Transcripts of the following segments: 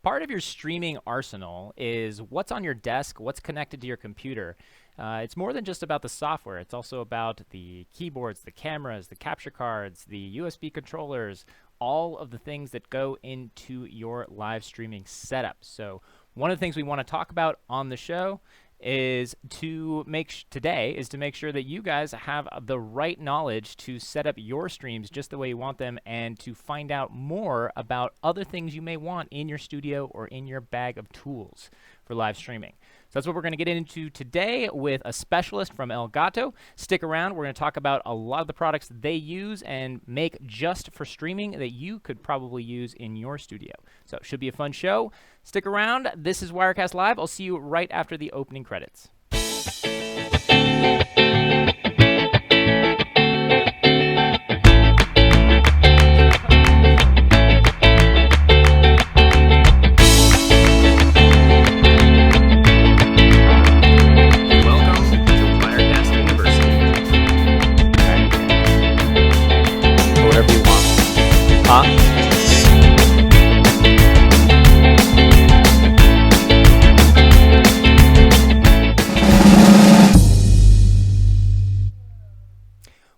Part of your streaming arsenal is what's on your desk, what's connected to your computer. It's more than just about the software. It's also about the keyboards, the cameras, the capture cards, the USB controllers, all of the things that go into your live streaming setup. So one of the things we want to talk about on the show is to make sure that you guys have the right knowledge to set up your streams just the way you want them, and to find out more about other things you may want in your studio or in your bag of tools for live streaming. So that's what we're going to get into today with a specialist from Elgato. Stick around. We're going to talk about a lot of the products they use and make just for streaming that you could probably use in your studio. So it should be a fun show. Stick around. This is Wirecast Live. I'll see you right after the opening credits.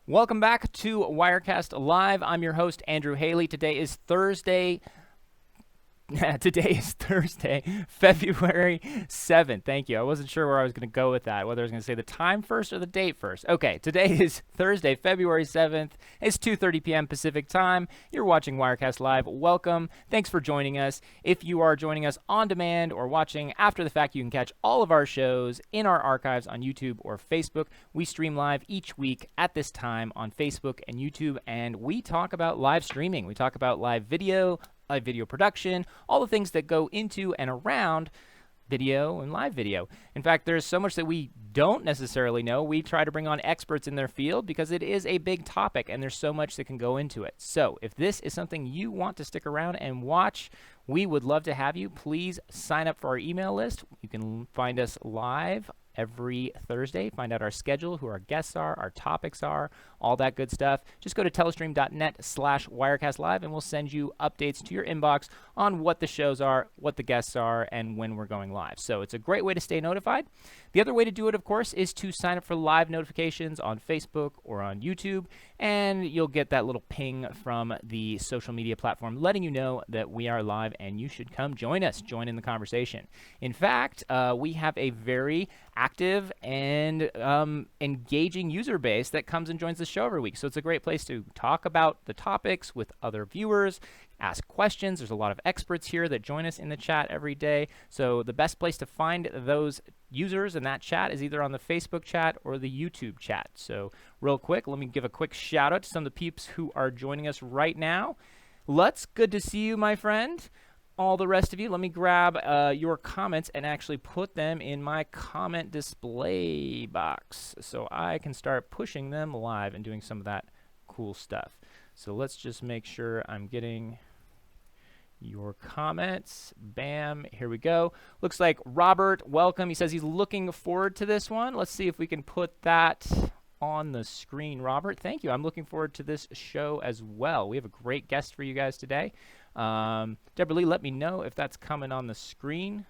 Welcome back to Wirecast Live. I'm your host, Andrew Haley. Today is Thursday, February 7th. Thank you. I wasn't sure where I was going to go with that, whether I was going to say the time first or the date first. Okay, today is Thursday, February 7th. It's 2:30 p.m. Pacific time. You're watching Wirecast Live. Welcome. Thanks for joining us. If you are joining us on demand or watching after the fact, you can catch all of our shows in our archives on YouTube or Facebook. We stream live each week at this time on Facebook and YouTube, and we talk about live streaming. We talk about live video production, all the things that go into and around video and live video. In fact, there's so much that we don't necessarily know. We try to bring on experts in their field because it is a big topic and there's so much that can go into it. So if this is something you want to stick around and watch, we would love to have you. Please sign up for our email list. You can find us live every Thursday. Find out our schedule, who our guests are, our topics are, all that good stuff. Just go to telestream.net/WirecastLive and we'll send you updates to your inbox on what the shows are, what the guests are, and when we're going live. So it's a great way to stay notified. The other way to do it, of course, is to sign up for live notifications on Facebook or on YouTube, and you'll get that little ping from the social media platform letting you know that we are live and you should come join us, join in the conversation. In fact, we have a very active and engaging user base that comes and joins the show every week. So it's a great place to talk about the topics with other viewers, ask questions. There's a lot of experts here that join us in the chat every day. So the best place to find those users in that chat is either on the Facebook chat or the YouTube chat. So real quick, let me give a quick shout out to some of the peeps who are joining us right now. Lutz, good to see you, my friend. All the rest of you, let me grab your comments and actually put them in my comment display box so I can start pushing them live and doing some of that cool stuff. So let's just make sure I'm getting your comments. Bam, here we go. Looks like Robert, welcome. He says he's looking forward to this one. Let's see if we can put that on the screen. Robert, thank you. I'm looking forward to this show as well. We have a great guest for you guys today. Deborah Lee, let me know if that's coming on the screen.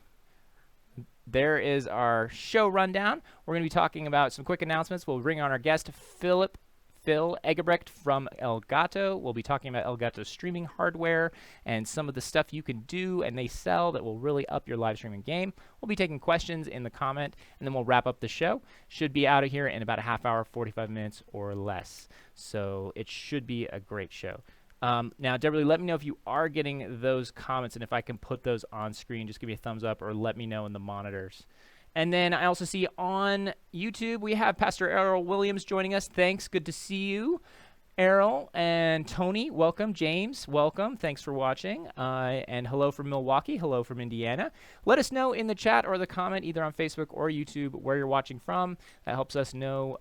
There is our show rundown. We're going to be talking about some quick announcements. We'll bring on our guest, Phil Eggebrecht from Elgato. We'll be talking about Elgato streaming hardware and some of the stuff you can do and they sell that will really up your live streaming game. We'll be taking questions in the comment, and then we'll wrap up the show. Should be out of here in about a half hour, 45 minutes or less. So it should be a great show. Now, Deborah Lee, let me know if you are getting those comments, and if I can put those on screen, just give me a thumbs up or let me know in the monitors. And then I also see on YouTube we have Pastor Errol Williams joining us. Thanks. Good to see you, Errol. And Tony, welcome. James, welcome. Thanks for watching. And hello from Milwaukee. Hello from Indiana. Let us know in the chat or the comment, either on Facebook or YouTube, where you're watching from. That helps us know,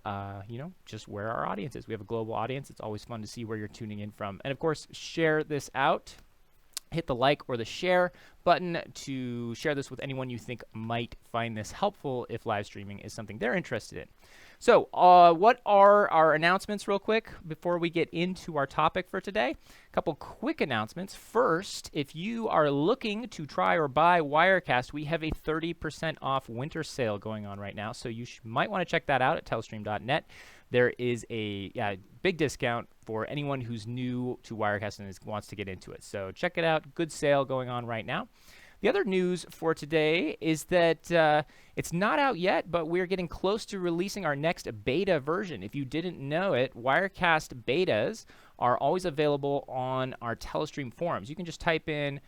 just where our audience is. We have a global audience. It's always fun to see where you're tuning in from. And, of course, share this out. Hit the like or the share button to share this with anyone you think might find this helpful if live streaming is something they're interested in. So, what are our announcements, real quick, before we get into our topic for today? A couple quick announcements. First, if you are looking to try or buy Wirecast, we have a 30% off winter sale going on right now. So, you might want to check that out at telestream.net. There is a big discount for anyone who's new to Wirecast and wants to get into it. So, check it out. Good sale going on right now. The other news for today is that it's not out yet, but we're getting close to releasing our next beta version. If you didn't know it, Wirecast betas are always available on our Telestream forums. You can just type in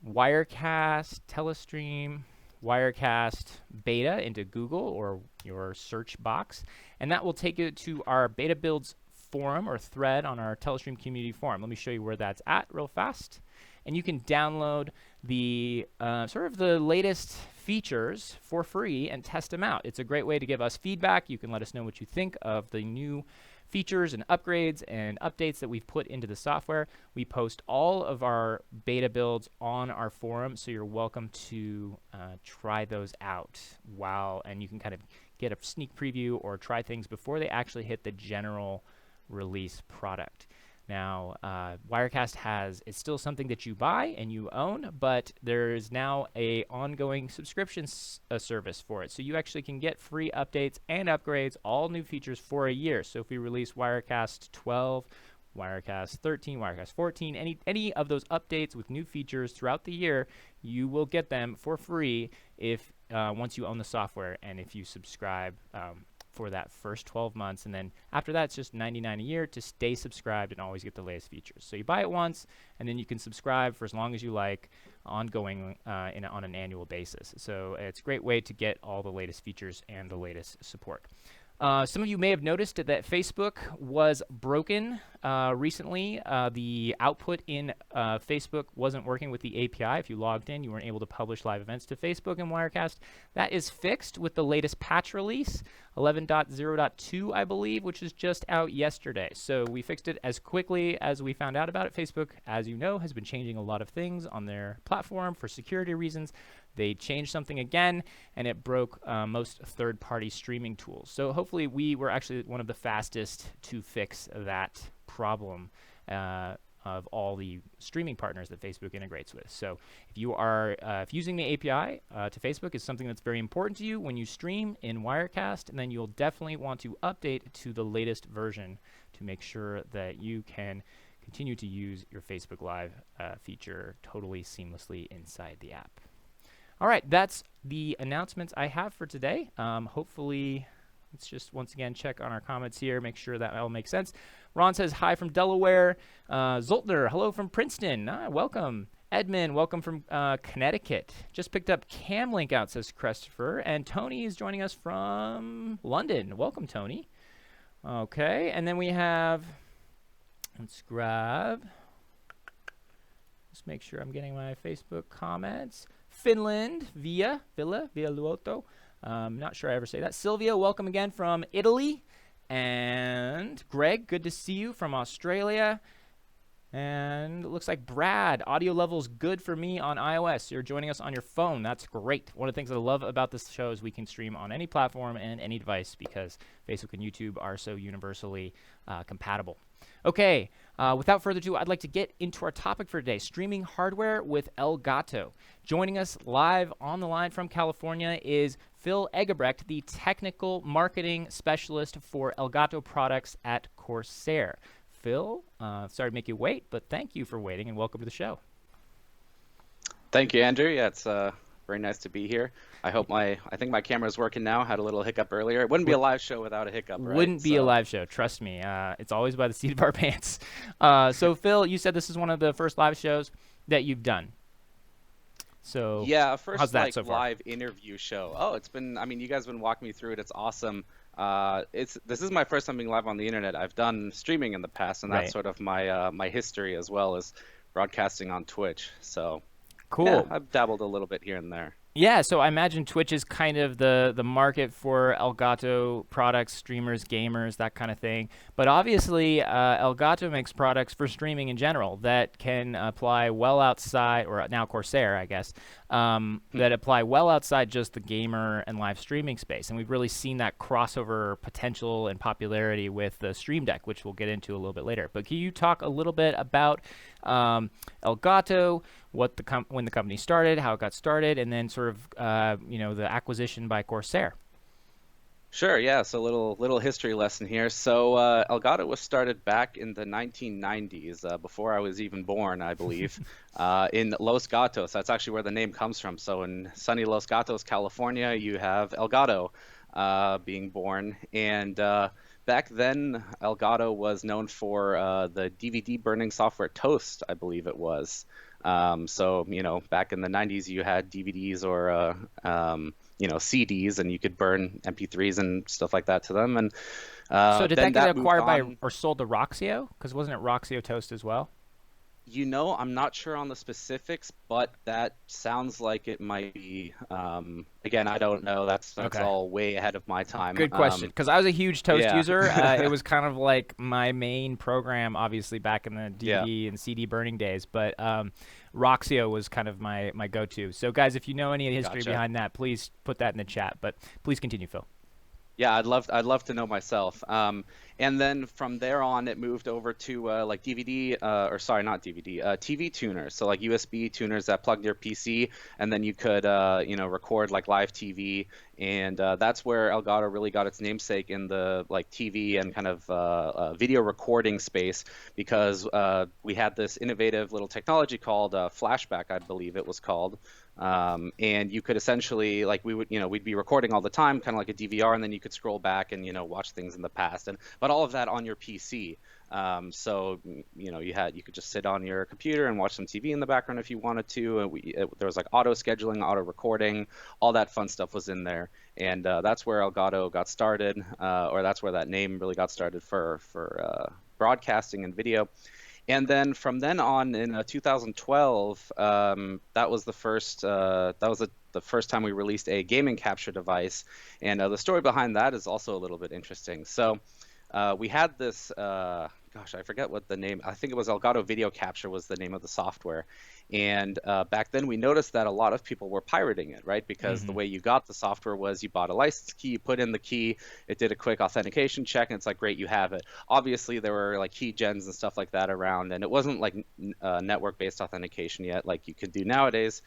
Wirecast, Telestream, Wirecast beta into Google or your search box, and that will take you to our beta builds forum or thread on our Telestream community forum. Let me show you where that's at real fast. And you can download the sort of the latest features for free and test them out. It's a great way to give us feedback. You can let us know what you think of the new features and upgrades and updates that we've put into the software. We post all of our beta builds on our forum, so you're welcome to try those out and you can kind of get a sneak preview or try things before they actually hit the general release product. Now, Wirecast it's still something that you buy and you own, but there is now a ongoing subscription service for it. So you actually can get free updates and upgrades, all new features for a year. So if we release Wirecast 12, Wirecast 13, Wirecast 14, any of those updates with new features throughout the year, you will get them for free if once you own the software and if you subscribe for that first 12 months, and then after that it's just $99 a year to stay subscribed and always get the latest features. So you buy it once, and then you can subscribe for as long as you like, ongoing on an annual basis. So it's a great way to get all the latest features and the latest support. Some of you may have noticed that Facebook was broken recently. The output in Facebook wasn't working with the API. If you logged in, you weren't able to publish live events to Facebook and Wirecast. That is fixed with the latest patch release, 11.0.2, I believe, which is just out yesterday. So we fixed it as quickly as we found out about it. Facebook, as you know, has been changing a lot of things on their platform for security reasons. They changed something again, and it broke most third-party streaming tools. So hopefully we were actually one of the fastest to fix that problem of all the streaming partners that Facebook integrates with. So if you are if using the API to Facebook is something that's very important to you when you stream in Wirecast, then you'll definitely want to update to the latest version to make sure that you can continue to use your Facebook Live feature totally seamlessly inside the app. All right, that's the announcements I have for today. Hopefully, let's just once again check on our comments here, make sure that all makes sense. Ron says hi from Delaware. Zoltner, hello from Princeton. Welcome. Edmund, welcome from Connecticut. Just picked up Cam link out, says Christopher. And Tony is joining us from London. Welcome, Tony. Okay, and then we have, let's make sure I'm getting my Facebook comments. Finland, Villa Luoto. Not sure I ever say that. Sylvia, welcome again from Italy. And Greg, good to see you from Australia. And it looks like Brad, audio level's good for me on iOS. You're joining us on your phone. That's great. One of the things that I love about this show is we can stream on any platform and any device because Facebook and YouTube are so universally compatible. Okay, without further ado, I'd like to get into our topic for today, streaming hardware with Elgato. Joining us live on the line from California is Phil Eggebrecht, the technical marketing specialist for Elgato products at Corsair. Phil, sorry to make you wait, but thank you for waiting and welcome to the show. Thank you, Andrew. Yeah, it's very nice to be here. I think my camera's working now. Had a little hiccup earlier. It wouldn't be a live show without a hiccup, right? Wouldn't be a live show, trust me. It's always by the seat of our pants. So Phil, you said this is one of the first live shows that you've done. So yeah, first how's that so far? Live interview show. Oh, it's been. I mean, you guys have been walking me through it. It's awesome. This is my first time being live on the internet. I've done streaming in the past, and that's sort of my history as well as broadcasting on Twitch. So cool. Yeah, I've dabbled a little bit here and there. Yeah, so I imagine Twitch is kind of the market for Elgato products, streamers, gamers, that kind of thing. But obviously, Elgato makes products for streaming in general that can apply well outside, or now Corsair, I guess, that apply well outside just the gamer and live streaming space. And we've really seen that crossover potential and popularity with the Stream Deck, which we'll get into a little bit later. But can you talk a little bit about Elgato, when the company started, how it got started, and then sort of the acquisition by Corsair? Sure, yeah. So little history lesson here. So Elgato was started back in the 1990s, before I was even born, I believe, in Los Gatos. That's actually where the name comes from. So in sunny Los Gatos, California, you have Elgato being born, and back then Elgato was known for the DVD burning software Toast, I believe it was. So, back in the 90s, you had DVDs or, CDs, and you could burn MP3s and stuff like that to them. And So did then that get that moved acquired by on. or sold to Roxio? Because wasn't it Roxio Toast as well? I'm not sure on the specifics, but that sounds like it might be. Again, I don't know. That's Okay. all way ahead of my time. Good question. Because I was a huge Toast Yeah. user. It was kind of like my main program, obviously, back in the Yeah. DVD and CD burning days. But Roxio was kind of my go-to. So, guys, if you know any history Gotcha. behind that, please put that in the chat. But please continue, Phil. Yeah, I'd love to know myself. And then from there on, it moved over to like DVD, or sorry, not DVD, TV tuners. So like USB tuners that plugged your PC, and then you could, record like live TV. And that's where Elgato really got its namesake in the like TV and kind of video recording space, because we had this innovative little technology called flashback, I believe it was called. And you could essentially, like, we'd be recording all the time, kind of like a DVR, and then you could scroll back and watch things in the past, but all of that on your PC. So you could just sit on your computer and watch some TV in the background if you wanted to. And there was like auto scheduling, auto recording, all that fun stuff was in there, and that's where Elgato got started, or that's where that name really got started for broadcasting and video. And then from then on in 2012, that was the first the first time we released a gaming capture device, and the story behind that is also a little bit interesting. So we had this, gosh, I forget what the name. I think it was Elgato Video Capture was the name of the software. And back then we noticed that a lot of people were pirating it, right? Because the Hmm. way you got the software was you bought a license key, you put in the key, it did a quick authentication check, and it's like, great, you have it. Obviously, there were like key gens and stuff like that around, and it wasn't like network-based authentication yet, like you could do nowadays.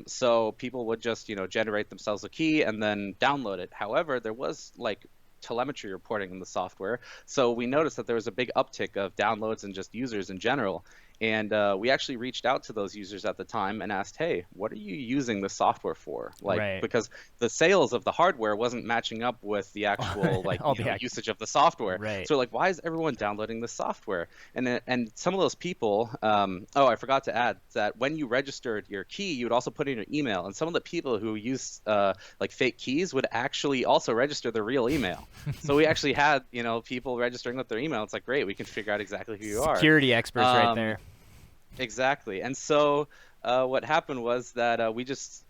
So people would just, generate themselves a key and then download it. However, there was like telemetry reporting in the software. So we noticed that there was a big uptick of downloads and just users in general. And we actually reached out to those users at the time and asked, hey, what are you using the software for? Like, Right. because the sales of the hardware wasn't matching up with the actual All the usage of the software. right. So like, why is everyone downloading the software? And some of those people, oh, I forgot to add that when you registered your key, you would also put in your email. And some of the people who use like fake keys would actually also register their real email. So we actually had, people registering with their email. It's like, great, we can figure out exactly who you are. Security experts right there. Exactly. And so what happened was that we just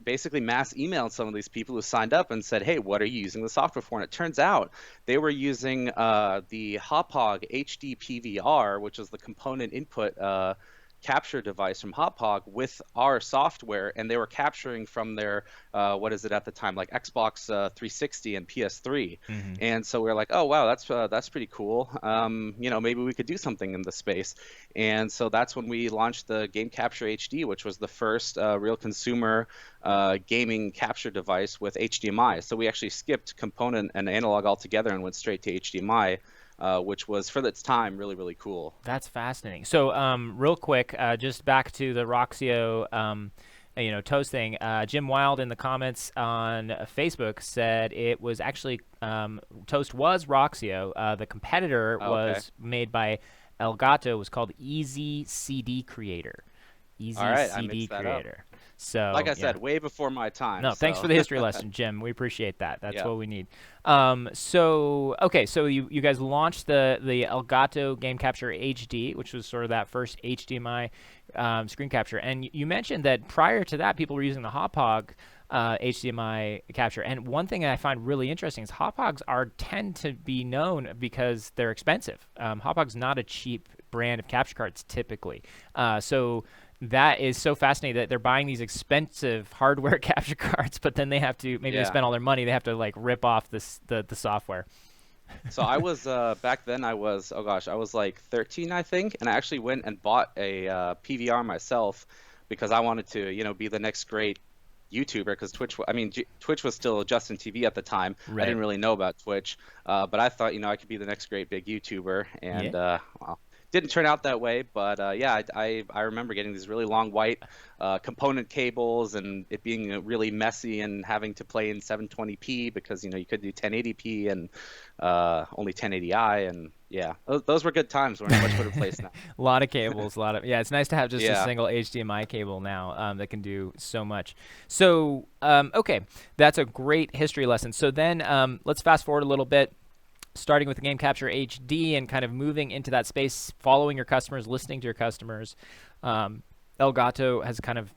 basically mass emailed some of these people who signed up and said, hey, what are you using the software for? And it turns out they were using the Hauppauge HD PVR, which is the component input capture device from Hauppauge with our software, and they were capturing from their what is it at the time, like Xbox 360 and PS3. Hmm. And so we are like, oh wow, that's pretty cool. Maybe we could do something in this space. And so that's when we launched the Game Capture HD, which was the first real consumer gaming capture device with HDMI. So we actually skipped component and analog altogether and went straight to HDMI. Which was for its time really, really cool. That's fascinating. So, real quick, just back to the Roxio, Toast thing. Jim Wild in the comments on Facebook said it was actually Toast was Roxio. The competitor Oh, okay. was made by Elgato. It was called Easy CD Creator. All Easy right, I CD mixed that up. Creator. Like So I yeah. said, way before my time. No, thanks for So the history lesson, Jim. We appreciate that. That's yeah. what we need. So okay, so you guys launched the Elgato Game Capture HD, which was sort of that first HDMI screen capture. And you mentioned that prior to that, people were using the Hauppauge HDMI capture. And one thing I find really interesting is Haupauges tend to be known because they're expensive. Haupauge's not a cheap brand of capture cards typically. So that is so fascinating that they're buying these expensive hardware capture cards, but then they have to maybe they Yeah. spend all their money. They have to like rip off the software. So I was back then I was, oh gosh, I was like 13 I think, and I actually went and bought a PVR myself because I wanted to, be the next great YouTuber because Twitch was still Justin TV at the time. I Right. didn't really know about Twitch, but I thought, I could be the next great big YouTuber, Yeah. and well, didn't turn out that way. But yeah, I remember getting these really long white component cables and it being really messy and having to play in 720p because you could do 1080p and only 1080i, and yeah, those were good times. We're in a much better place now. A lot of cables, a lot of yeah. It's nice to have just a Yeah. single HDMI cable now that can do so much. So okay, that's a great history lesson. So then let's fast forward a little bit, starting with the Game Capture HD and kind of moving into that space, following your customers, listening to your customers. Elgato has kind of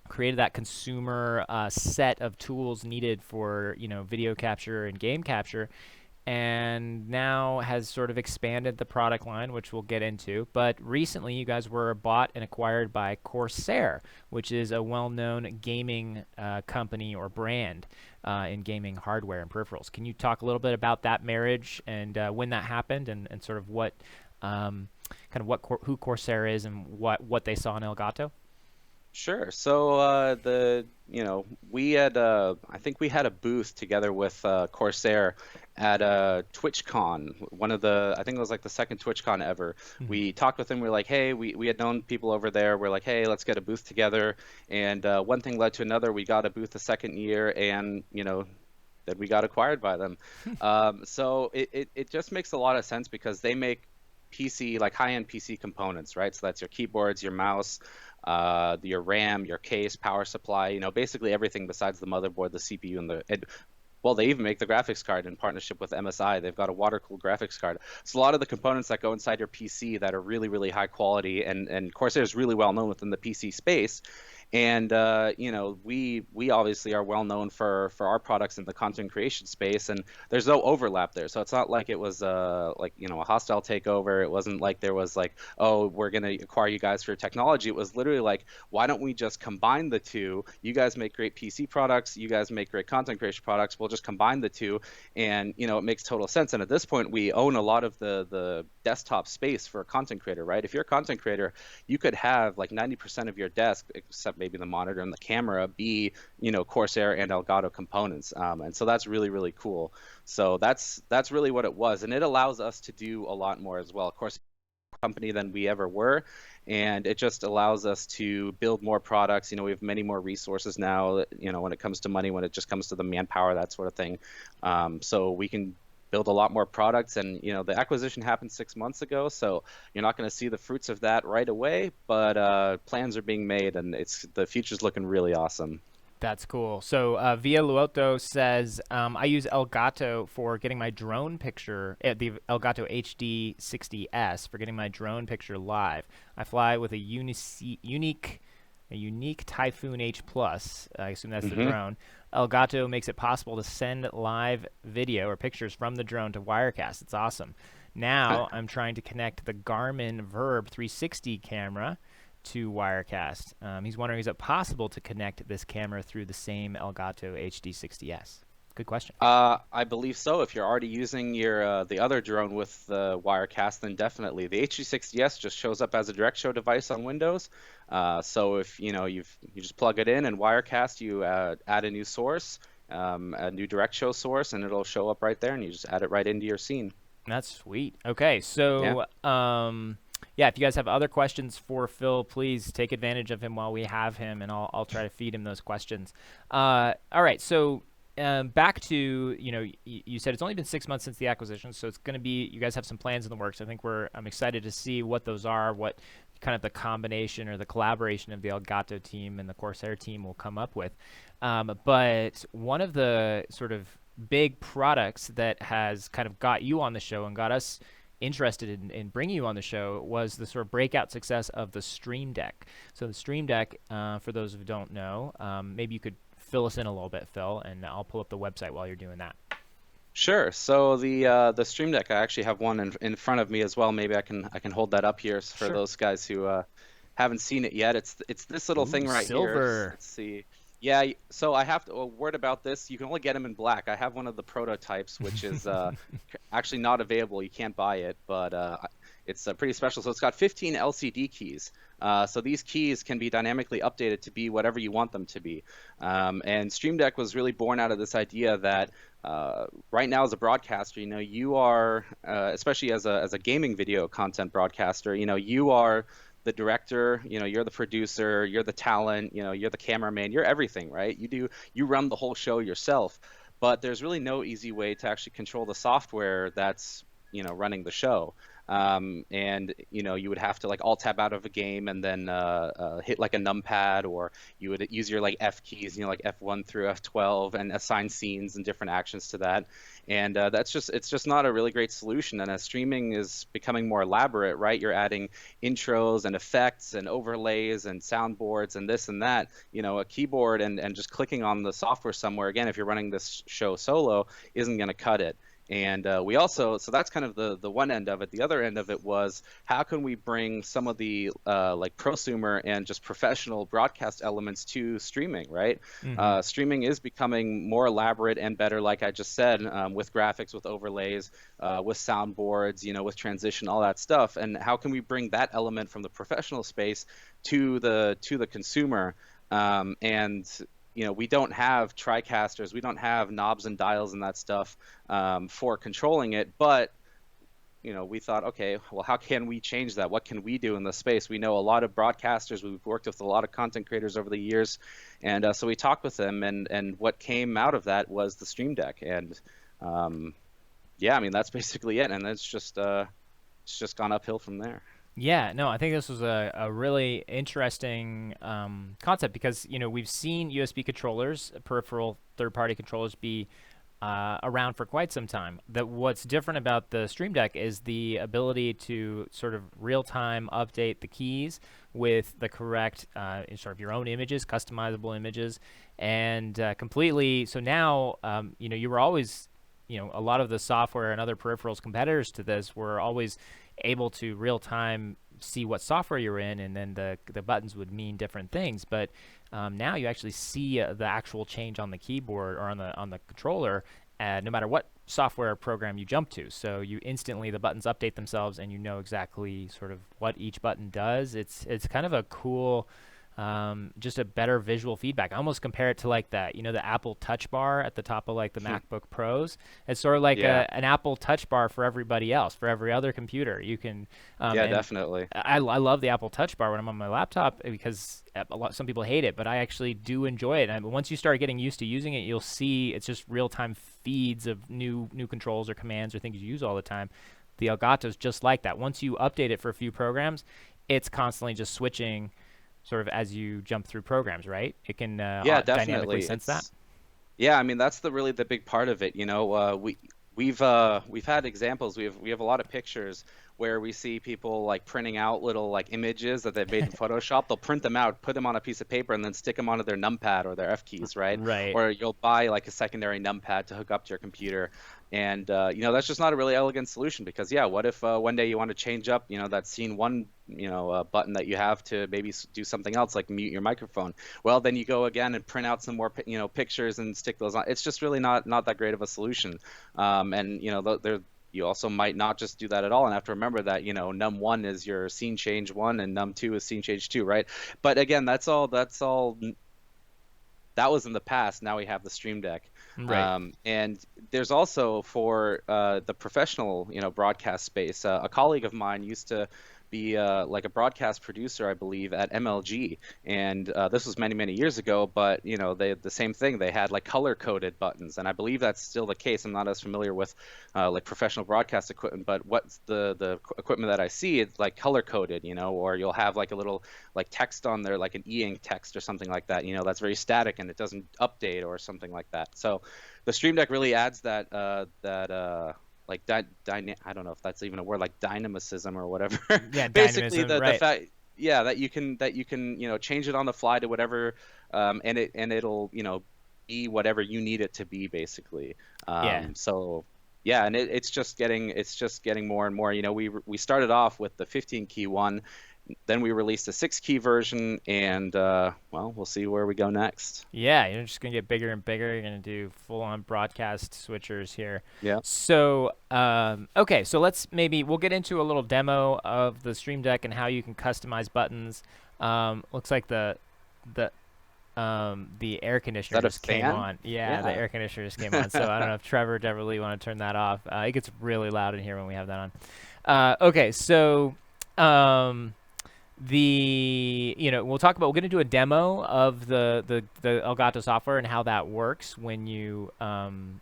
created that consumer set of tools needed for video capture and game capture, and now has sort of expanded the product line, which we'll get into. But recently, you guys were bought and acquired by Corsair, which is a well-known gaming company or brand in gaming hardware and peripherals. Can you talk a little bit about that marriage and when that happened, and sort of what who Corsair is and what they saw in Elgato? Sure. So we had I think we had a booth together with Corsair at TwitchCon, I think it was like the second TwitchCon ever. Mhm. We talked with them. We were like, hey, we had known people over there. We're like, hey, let's get a booth together. And one thing led to another. We got a booth the second year, and then we got acquired by them. So it just makes a lot of sense because they make PC, like high-end PC components, right? So that's your keyboards, your mouse, your RAM, your case, power supply, basically everything besides the motherboard, the CPU, well, they even make the graphics card in partnership with MSI. They've got a water-cooled graphics card. So a lot of the components that go inside your PC that are really, really high quality, and Corsair is really well known within the PC space. And we obviously are well known for our products in the content creation space, and there's no overlap there. So it's not like it was a hostile takeover. It wasn't like there was like, oh, we're gonna acquire you guys for your technology. It was literally like, why don't we just combine the two? You guys make great PC products. You guys make great content creation products. We'll just combine the two, and it makes total sense. And at this point, we own a lot of the desktop space for a content creator, right? If you're a content creator, you could have like 90% of your desk, except maybe the monitor and the camera, be Corsair and Elgato components, and so that's really, really cool. So that's really what it was, and it allows us to do a lot more as well. Of course, company than we ever were, and it just allows us to build more products. We have many more resources now, when it comes to money, when it just comes to the manpower, that sort of thing. So we can build a lot more products, and the acquisition happened 6 months ago, so you're not going to see the fruits of that right away, but plans are being made, and the future's looking really awesome. That's cool. So Via Luoto says, I use Elgato for getting my drone picture, the Elgato HD60S for getting my drone picture live. I fly with a unique Typhoon H Plus. I assume that's the Hmm. drone. Elgato makes it possible to send live video or pictures from the drone to Wirecast. It's awesome. Now I'm trying to connect the Garmin Verb 360 camera to Wirecast. He's wondering, is it possible to connect this camera through the same Elgato HD60S? Good question. I believe so. If you're already using the other drone with the Wirecast, then definitely. The HD60S just shows up as a direct show device on Windows. So if you just plug it in and Wirecast, you add a new source, a new direct show source, and it'll show up right there, and you just add it right into your scene. That's sweet. Okay, Yeah. so yeah, if you guys have other questions for Phil, please take advantage of him while we have him, and I'll try to feed him those questions. All right, so back to you said it's only been 6 months since the acquisition, so it's going to be, you guys have some plans in the works. I think I'm excited to see what those are, what kind of the combination or the collaboration of the Elgato team and the Corsair team will come up with. But one of the sort of big products that has kind of got you on the show and got us interested in bringing you on the show was the sort of breakout success of the Stream Deck. So the Stream Deck, for those who don't know, maybe you could fill us in a little bit, Phil, and I'll pull up the website while you're doing that. Sure. So the Stream Deck, I actually have one in front of me as well. Maybe I can hold that up here for Sure. those guys who haven't seen it yet. It's this little Ooh, thing right here. silver. Let's see. Yeah, so I have to a word about this. You can only get them in black. I have one of the prototypes, which is actually not available. You can't buy it, but it's pretty special. So it's got 15 LCD keys. So these keys can be dynamically updated to be whatever you want them to be. And Stream Deck was really born out of this idea that right now as a broadcaster, you are, especially as a gaming video content broadcaster, you are the director, you're the producer, you're the talent, you're the cameraman, you're everything, right? You run the whole show yourself, but there's really no easy way to actually control the software that's, running the show. And you would have to like alt tab out of a game and then hit like a numpad, or you would use your like F keys, like F1 through F12, and assign scenes and different actions to that. And it's just not a really great solution. And as streaming is becoming more elaborate, right, you're adding intros and effects and overlays and soundboards and this and that. A keyboard and just clicking on the software somewhere, again, if you're running this show solo, isn't going to cut it. And we also, so that's kind of the one end of it. The other end of it was, how can we bring some of the like prosumer and just professional broadcast elements to streaming, right? Streaming is becoming more elaborate and better, like I just said, with graphics, with overlays, with soundboards, with transition, all that stuff. And how can we bring that element from the professional space to the consumer? And we don't have TriCasters, we don't have knobs and dials and that stuff for controlling it, but we thought, okay, well, how can we change that? What can we do in the space? We know a lot of broadcasters, we've worked with a lot of content creators over the years, and so we talked with them, and what came out of that was the Stream Deck, and yeah, I mean, that's basically it, and it's just gone uphill from there. Yeah, no, I think this was a really interesting concept because we've seen USB controllers, peripheral third-party controllers, be around for quite some time. That what's different about the Stream Deck is the ability to sort of real-time update the keys with the correct sort of your own images, customizable images, and completely. So now, you were always, a lot of the software and other peripherals competitors to this were always able to real time see what software you're in, and then the buttons would mean different things. But now you actually see the actual change on the keyboard or on the controller, no matter what software program you jump to. So you instantly, the buttons update themselves, and you know exactly sort of what each button does. It's kind of a cool. Just a better visual feedback. I almost compare it to like that, the Apple Touch Bar at the top of like the MacBook Pros. It's sort of like Yeah. an Apple Touch Bar for everybody else, for every other computer. You can, Yeah, and definitely. I love the Apple Touch Bar when I'm on my laptop because some people hate it, but I actually do enjoy it. And once you start getting used to using it, you'll see it's just real time feeds of new controls or commands or things you use all the time. The Elgato's just like that. Once you update it for a few programs, it's constantly just switching sort of as you jump through programs, right? It can Yeah, dynamically definitely. sense that. Yeah, I mean, that's really the big part of it. We've had examples. We have a lot of pictures where we see people like printing out little like images that they've made in Photoshop. They'll print them out, put them on a piece of paper, and then stick them onto their numpad or their F keys, right? Right. Or you'll buy like a secondary numpad to hook up to your computer, and that's just not a really elegant solution, because yeah, what if one day you want to change up that scene one button that you have to maybe do something else, like mute your microphone? Well, then you go again and print out some more pictures and stick those on. It's just really not that great of a solution. And you also might not just do that at all, and have to remember that num1 is your scene change 1 and num2 is scene change 2, right? But again, that was in the past. Now we have the Stream Deck. Right. And there's also, for the professional broadcast space, a colleague of mine used to be like a broadcast producer, I believe, at MLG, and this was many years ago. But you know, the same thing. They had like color coded buttons, and I believe that's still the case. I'm not as familiar with like professional broadcast equipment, but what's the equipment that I see, it's like color coded, you know, or you'll have like a little like text on there, like an e-ink text or something like that. You know, that's very static and it doesn't update or something like that. So the Stream Deck really adds that like I don't know if that's even a word, like dynamicism or whatever. Yeah, Basically, dynamism, the right. fact, yeah, that you can you know change it on the fly to whatever, and it'll you know be whatever you need it to be basically. Yeah. So yeah, and it's just getting more and more. You know, we started off with the 15 key one, then we released a 6 key version, and well, we'll see where we go next. Yeah, you're just gonna get bigger and bigger. You're gonna do full-on broadcast switchers here. Yeah. So, okay, so we'll get into a little demo of the Stream Deck and how you can customize buttons. Looks like the air conditioner Is that a just came fan? on. Yeah, the Yeah. air conditioner just came on. So I don't know if Trevor, Deverly want to turn that off. It gets really loud in here when we have that on. Okay, so. We'll gonna do a demo of the Elgato software and how that works when you kind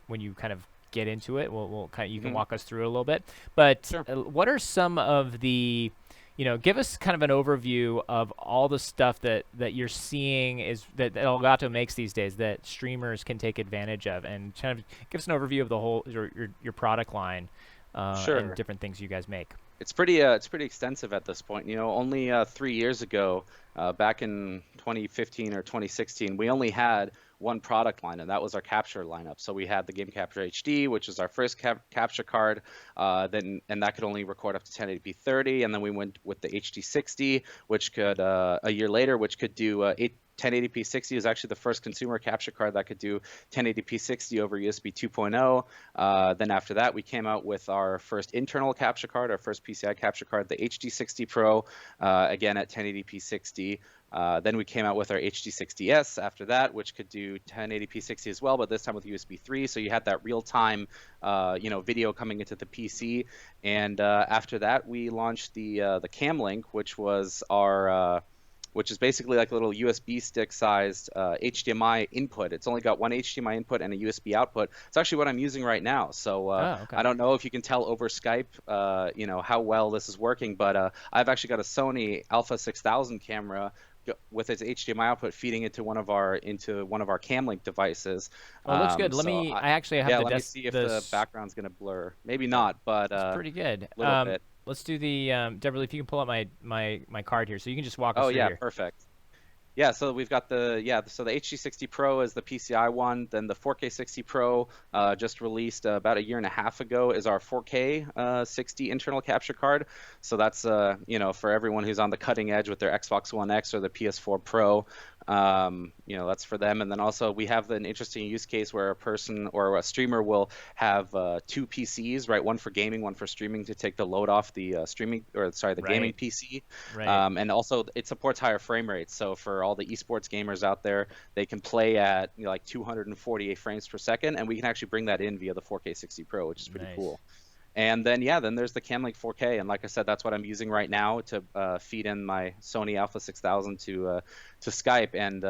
of get into it. You can walk us through a little bit. But Sure. what are some of the, give us kind of an overview of all the stuff that you're seeing that Elgato makes these days that streamers can take advantage of, and kind of give us an overview of the whole your product line Sure. and different things you guys make. It's pretty extensive at this point. You know, only 3 years ago, back in 2015 or 2016, we only had one product line, and that was our capture lineup. So we had the Game Capture HD, which is our first capture card, and that could only record up to 1080p 30, and then we went with the HD 60, which could a year later, which could do 1080p 60 is actually the first consumer capture card that could do 1080p 60 over USB 2.0. Then after that, we came out with our first internal capture card, our first PCI capture card, the HD60 Pro, again at 1080p 60. Then we came out with our HD60S after that, which could do 1080p 60 as well, but this time with USB 3. So you had that real-time, video coming into the PC. And after that, we launched the Cam Link, which was our which is basically like a little USB stick-sized HDMI input. It's only got one HDMI input and a USB output. It's actually what I'm using right now. So Okay. I don't know if you can tell over Skype, how well this is working, but I've actually got a Sony Alpha 6000 camera with its HDMI output feeding into one of our Cam Link devices. Well, it looks good. I actually have let me see if the background's gonna blur. Maybe not, but it's pretty good. a little bit. Let's do the Deverly, if you can pull up my card here, so you can just walk us Oh through yeah, here. perfect. Yeah, so we've got so the HD60 Pro is the PCI one. Then the 4K 60 Pro, just released about a year and a half ago, is our 4K 60 internal capture card. So that's for everyone who's on the cutting edge with their Xbox One X or the PS4 Pro. That's for them. And then also we have an interesting use case where a person or a streamer will have two PCs, right? One for gaming, one for streaming, to take the load off the gaming PC. Right. And also it supports higher frame rates. So for all the esports gamers out there, they can play at like 248 frames per second, and we can actually bring that in via the 4K 60 Pro, which is pretty cool. And then then there's the Cam Link 4K, and like I said, that's what I'm using right now to feed in my Sony Alpha 6000 to Skype, and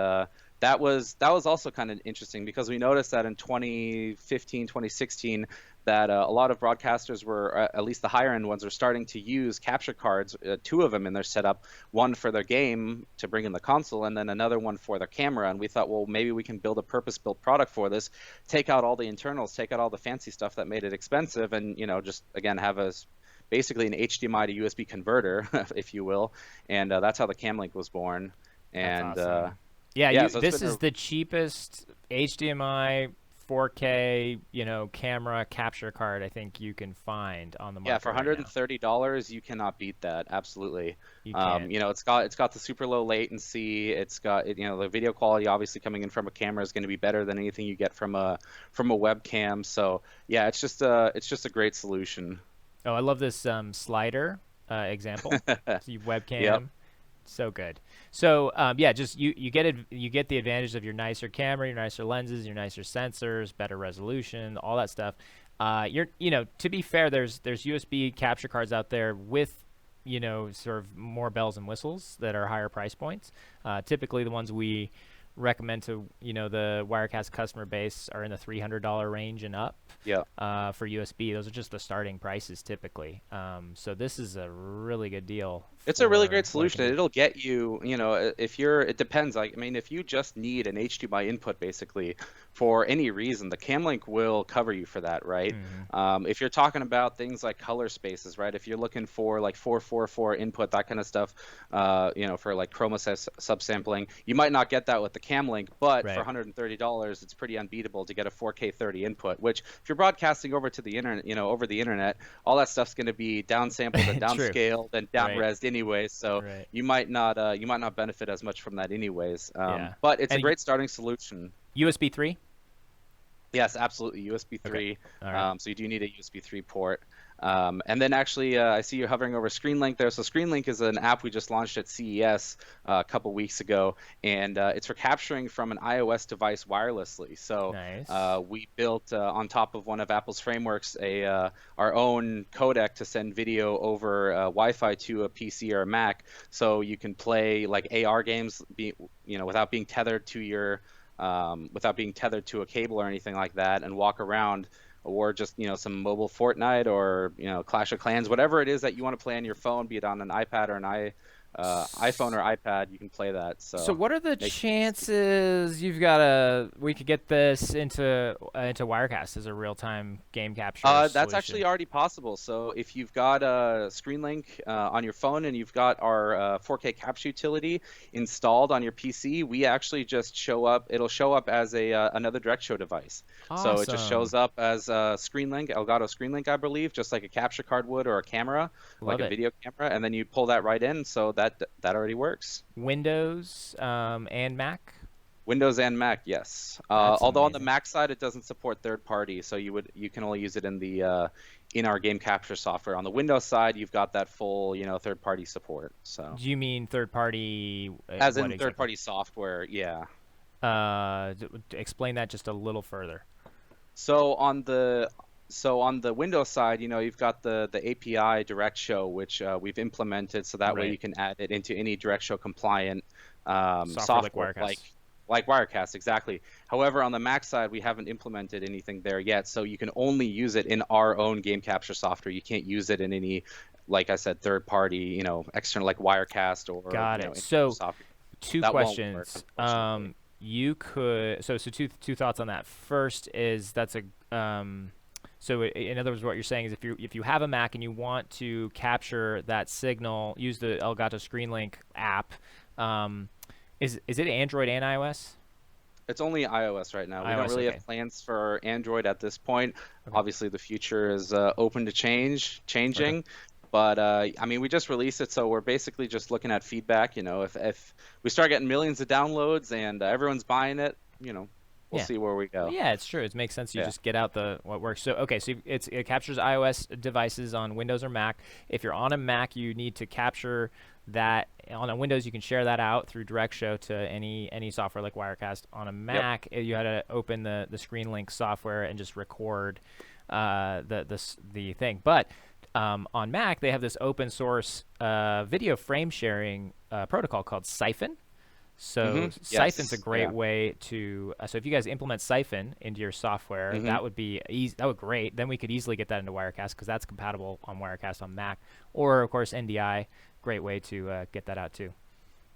that was also kind of interesting because we noticed that in 2015, 2016, that a lot of broadcasters were, at least the higher end ones, are starting to use capture cards, two of them in their setup, one for their game to bring in the console, and then another one for their camera. And we thought, well, maybe we can build a purpose-built product for this, take out all the internals, take out all the fancy stuff that made it expensive, and just again have basically an HDMI to USB converter, if you will. And that's how the Cam Link was born. And That's awesome. So this is the cheapest HDMI 4K, camera capture card I think you can find on the market. Yeah, for $130, you cannot beat that. Absolutely. You can't. It's got the super low latency. It's got the video quality obviously coming in from a camera is going to be better than anything you get from a webcam. So yeah, it's just a great solution. Oh, I love this slider example. Webcam. Yep. So good. So just you get the advantage of your nicer camera, your nicer lenses, your nicer sensors, better resolution, all that stuff. To be fair, there's USB capture cards out there with sort of more bells and whistles that are higher price points. Typically, the ones we recommend to the Wirecast customer base are in the $300 range and up. Yeah. For USB, those are just the starting prices typically. So this is a really good deal. It's a really great solution. It'll get you, it depends. Like, I mean, if you just need an HDMI input, basically, for any reason, the Camlink will cover you for that, right? If you're talking about things like color spaces, right? If you're looking for like 444 input, that kind of stuff, for like chroma subsampling, you might not get that with the Camlink, but for $130, it's pretty unbeatable to get a 4K 30 input, which if you're broadcasting over to the internet, over the internet, all that stuff's going to be downsampled and downscaled and downresed anyways, so you might not benefit as much from that anyways. But it's a great starting solution. USB 3? Yes, absolutely, USB 3. Okay. So you do need a USB 3 port. And then actually, I see you're hovering over ScreenLink there. So ScreenLink is an app we just launched at CES a couple weeks ago, and it's for capturing from an iOS device wirelessly. So nice. We built on top of one of Apple's frameworks our own codec to send video over Wi-Fi to a PC or a Mac, so you can play like AR games, without being tethered to your without being tethered to a cable or anything like that, and walk around, or just some mobile Fortnite or Clash of Clans, whatever it is that you want to play on your phone, be it on an iPad or an iPhone or iPad, you can play that. So what are the chances we could get this into Wirecast as a real-time game capture That's solution? actually already possible. So if you've got a ScreenLink on your phone and you've got our 4K capture utility installed on your PC, we actually just it'll show up as another direct show device. Awesome. So it just shows up as a ScreenLink, Elgato ScreenLink, I believe, just like a capture card would, or a camera, like a video camera, and then you pull that right in. So that already works. Windows and Mac? Windows and Mac, yes. Although on the Mac side, it doesn't support third party, so you can only use it in our game capture software. On the Windows side, you've got that full third party support. So do you mean third party? As in third party software? Yeah. Explain that just a little further. So on the Windows side, you've got the API Direct Show, which we've implemented, so that way you can add it into any Direct Show compliant software like Wirecast, exactly. However, on the Mac side, we haven't implemented anything there yet, so you can only use it in our own game capture software. You can't use it in any, like I said, third party, external like Wirecast or. Got it. So two questions. You could two thoughts on that. First is that's a so in other words, what you're saying is if you have a Mac and you want to capture that signal, use the Elgato ScreenLink app. Is it Android and iOS? It's only iOS right now. We don't really have plans for Android at this point. Obviously, the future is open to changing. But I mean, we just released it, so we're basically just looking at feedback. If we start getting millions of downloads and everyone's buying it, we'll see where we go. Yeah, it's true. It makes sense. You just get out what works. So it captures iOS devices on Windows or Mac. If you're on a Mac, you need to capture that. On a Windows, you can share that out through Direct Show to any software like Wirecast. On a Mac, you had to open the ScreenLink software and just record the thing. But on Mac, they have this open source video frame sharing protocol called Siphon. So Siphon's a great way to. So if you guys implement Siphon into your software, that would be easy. That would great. Then we could easily get that into Wirecast because that's compatible on Wirecast on Mac, or of course NDI. Great way to get that out too.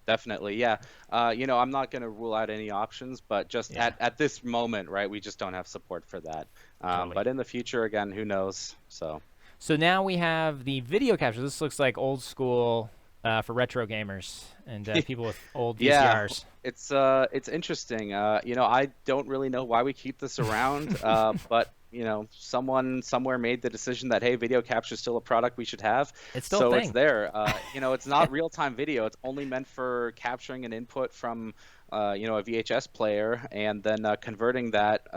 Definitely, yeah. I'm not going to rule out any options, but just at this moment, right, we just don't have support for that. Totally. But in the future, again, who knows? So now we have the video capture. This looks like old school for retro gamers and people with old VCRs. It's interesting. I don't really know why we keep this around, but someone somewhere made the decision that, hey, video capture is still a product we should have. It's still a thing. It's there. It's not real-time video. It's only meant for capturing an input from a VHS player and then converting that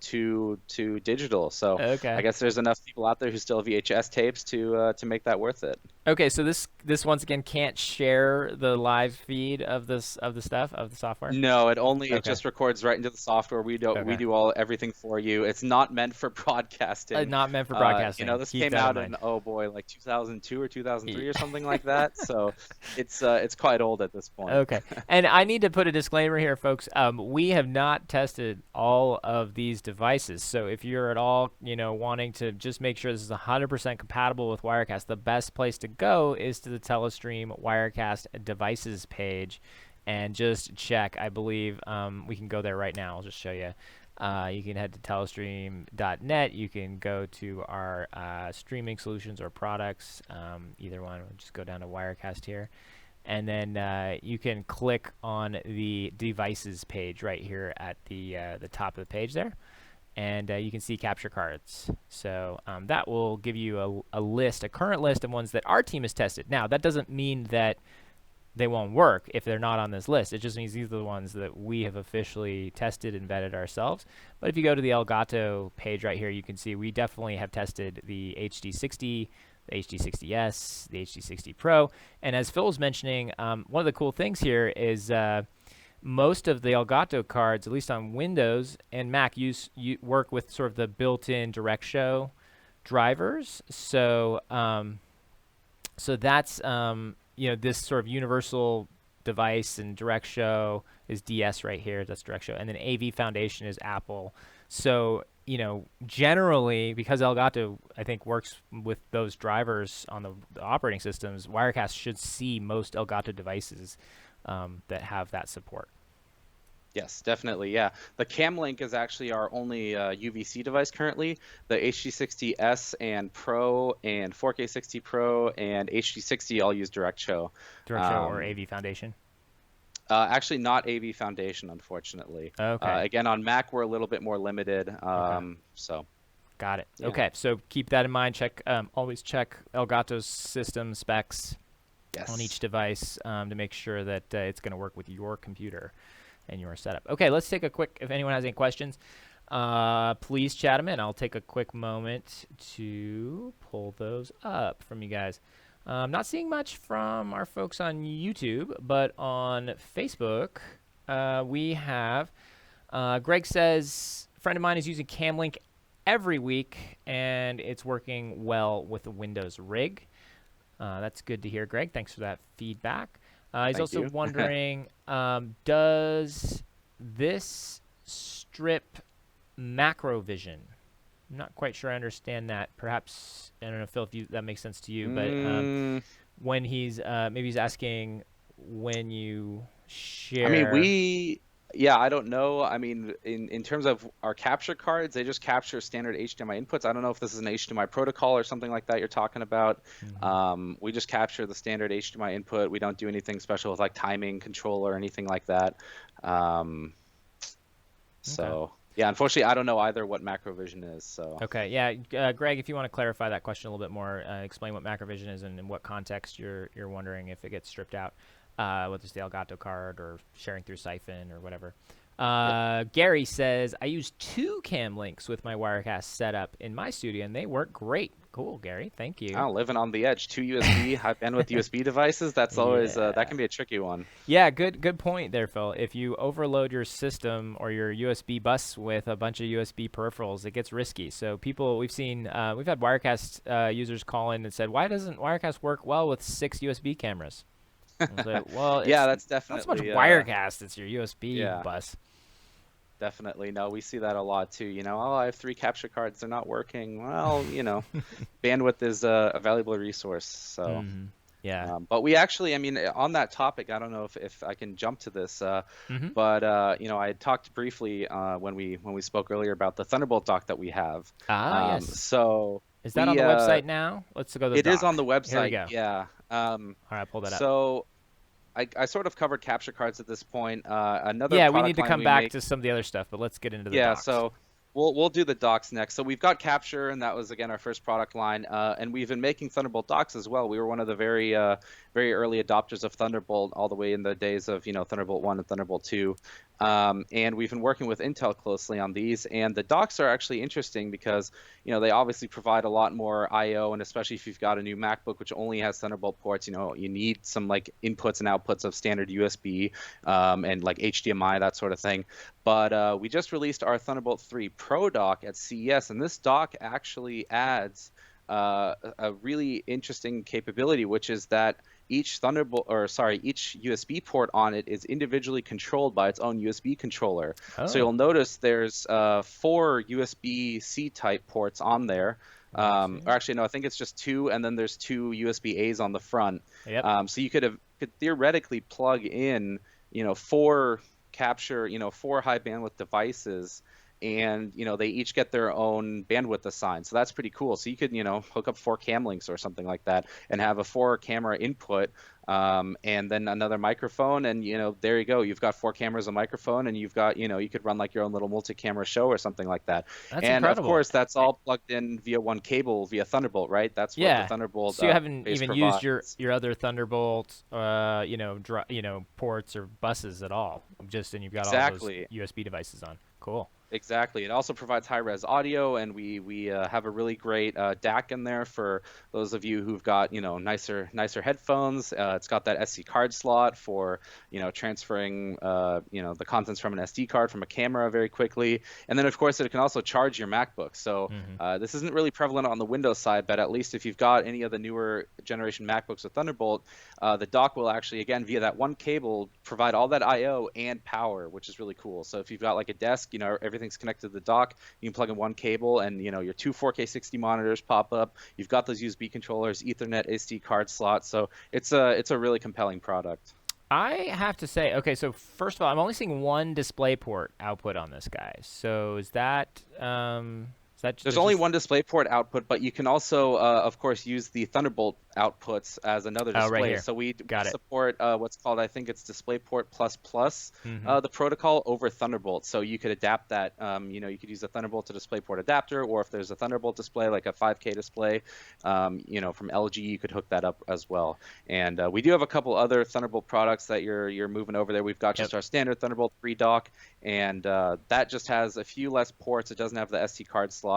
to digital. So I Okay. guess there's enough people out there who still have VHS tapes to make that worth it. Okay, so this once again can't share the live feed of the software. No, it Okay. just records right into the software. We Okay. do all everything for you. It's not meant for broadcasting. Not meant for broadcasting. This Keep came that in out mind. in oh boy, like 2002 or Ye- 2003 or something like that. So it's quite old at this point. Okay. And I need to put a disclaimer here, folks. We have not tested all of these devices. So if you're at all, wanting to just make sure this is 100% compatible with Wirecast, the best place to go is to the Telestream Wirecast devices page and just check. I believe we can go there right now. I'll just show you. You can head to telestream.net. You can go to our streaming solutions or products, either one. We'll just go down to Wirecast here. And then you can click on the devices page right here at the top of the page there. And you can see capture cards. So that will give you a current list of ones that our team has tested. Now, that doesn't mean that they won't work if they're not on this list. It just means these are the ones that we have officially tested and vetted ourselves. But if you go to the Elgato page right here, you can see we definitely have tested the HD60, the HD60S, the HD60 Pro. And as Phil was mentioning, one of the cool things here is most of the Elgato cards, at least on Windows and Mac, work with sort of the built-in DirectShow drivers. So that's this sort of universal device, and DirectShow is DS right here. That's DirectShow, and then AV Foundation is Apple. So generally, because Elgato I think works with those drivers on the operating systems, Wirecast should see most Elgato devices that have that support. Yes, definitely. Yeah. The CamLink is actually our only UVC device currently. The HD60S and Pro and 4K60 Pro and HD60 all use DirectShow. DirectShow or AV Foundation. Actually, not AV Foundation, unfortunately. Okay. Again, on Mac, we're a little bit more limited. Okay. So, Got it. yeah. Okay, so keep that in mind. Always check Elgato's system specs Yes. on each device to make sure that it's going to work with your computer and your setup. Okay, let's take a quick. If anyone has any questions, please chat them in. I'll take a quick moment to pull those up from you guys. I'm not seeing much from our folks on YouTube, but on Facebook, we have. Greg says, a friend of mine is using CamLink every week, and it's working well with the Windows rig. That's good to hear, Greg. Thanks for that feedback. He's Thank also you. wondering, does this strip macro vision? I'm not quite sure I understand that. Perhaps, I don't know, Phil, if that makes sense to you, but when maybe he's asking when you share. I mean, I don't know. I mean, in terms of our capture cards, they just capture standard HDMI inputs. I don't know if this is an HDMI protocol or something like that you're talking about. We just capture the standard HDMI input. We don't do anything special with like timing control or anything like that. So yeah, unfortunately, I don't know either what macrovision is. So Okay, yeah, Greg, if you want to clarify that question a little bit more, explain what macrovision is and in what context you're wondering if it gets stripped out. Whether it's the Elgato card or sharing through Siphon or whatever. Gary says, I use 2 cam links with my Wirecast setup in my studio, and they work great. Cool, Gary. Thank you. Oh, living on the edge. 2 USB high bandwidth USB devices. That's always that can be a tricky one. Yeah, good point there, Phil. If you overload your system or your USB bus with a bunch of USB peripherals, it gets risky. So we've had Wirecast users call in and said, why doesn't Wirecast work well with 6 USB cameras? Well, yeah, that's not so much definitely Wirecast. It's your USB bus. Definitely. No, we see that a lot too. I have 3 capture cards. They're not working. Well, bandwidth is a valuable resource. So, yeah. but we actually, I mean, on that topic, I don't know if I can jump to this, but I had talked briefly when we spoke earlier about the Thunderbolt dock that we have. Yes. So is that on the website now? Let's go to the dock. It is on the website. Here we go. Yeah. All right, pull that up. So I sort of covered capture cards at this point. We need to come back to some of the other stuff, but let's get into the docks. So We'll do the docks next. So we've got Capture, and that was again our first product line. And we've been making Thunderbolt docks as well. We were one of the very early adopters of Thunderbolt, all the way in the days of Thunderbolt 1 and Thunderbolt 2. And we've been working with Intel closely on these. And the docks are actually interesting because they obviously provide a lot more I/O, and especially if you've got a new MacBook which only has Thunderbolt ports, you need some like inputs and outputs of standard USB, and like HDMI, that sort of thing. But we just released our Thunderbolt 3 Pro dock at CES, and this dock actually adds a really interesting capability, which is that each each USB port on it is individually controlled by its own USB controller. So Oh, you'll notice there's 4 USB-C type ports on there. let me see. Or actually, no, I think it's just 2, and then there's 2 USB-As on the front. Yep. So you could theoretically plug in, 4 capture, 4 high bandwidth devices, and they each get their own bandwidth assigned. So that's pretty cool. So you could hook up 4 cam links or something like that and have a 4 camera input, and then another microphone, and there you go, you've got 4 cameras, a microphone, and you've got you could run like your own little multi-camera show or something like that. That's And of incredible. course that's all plugged in via one cable via Thunderbolt, right? That's what the Yeah. Thunderbolt So you haven't base even used provides. your other Thunderbolt, ports or buses at all. And you've got all those Exactly. USB devices on. Cool. Exactly. It also provides high-res audio, and we have a really great DAC in there for those of you who've got nicer headphones. It's got that SD card slot for transferring the contents from an SD card from a camera very quickly, and then of course it can also charge your MacBook. So Hmm. this isn't really prevalent on the Windows side, but at least if you've got any of the newer generation MacBooks with Thunderbolt, the dock will actually, again, via that one cable, provide all that I/O and power, which is really cool. So if you've got like a desk, everything's connected to the dock, you can plug in one cable, and your 2 4K 60 monitors pop up. You've got those USB controllers, Ethernet, SD card slots. So it's a really compelling product. I have to say, okay, so first of all, I'm only seeing one DisplayPort output on this guy. So There's there's only just one DisplayPort output, but you can also, of course, use the Thunderbolt outputs as another oh, right display. here. So we Got it. support what's called, I think it's DisplayPort plus plus, Hmm. the protocol over Thunderbolt. So you could adapt that. You could use a Thunderbolt to DisplayPort adapter, or if there's a Thunderbolt display like a 5K display, from LG, you could hook that up as well. And we do have a couple other Thunderbolt products that you're moving over there. We've got Yep. just our standard Thunderbolt 3 dock, and that just has a few less ports. It doesn't have the SD card slot.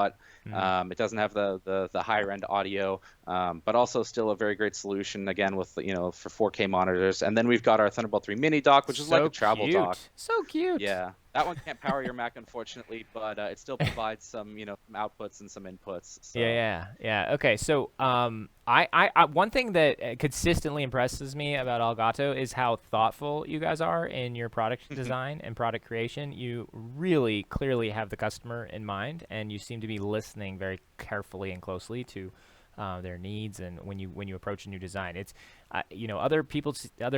Hmm. It doesn't have the higher end audio, but also still a very great solution, again, with for 4K monitors. And then we've got our Thunderbolt 3 mini dock, which is like So a travel cute. dock. So cute. Yeah, that one can't power your Mac, unfortunately, but it still provides some some outputs and some inputs. Yeah, So. yeah. Okay, so one thing that consistently impresses me about Elgato is how thoughtful you guys are in your product design and product creation. You really clearly have the customer in mind, and you seem to be listening very carefully and closely to their needs. And when you approach a new design, it's other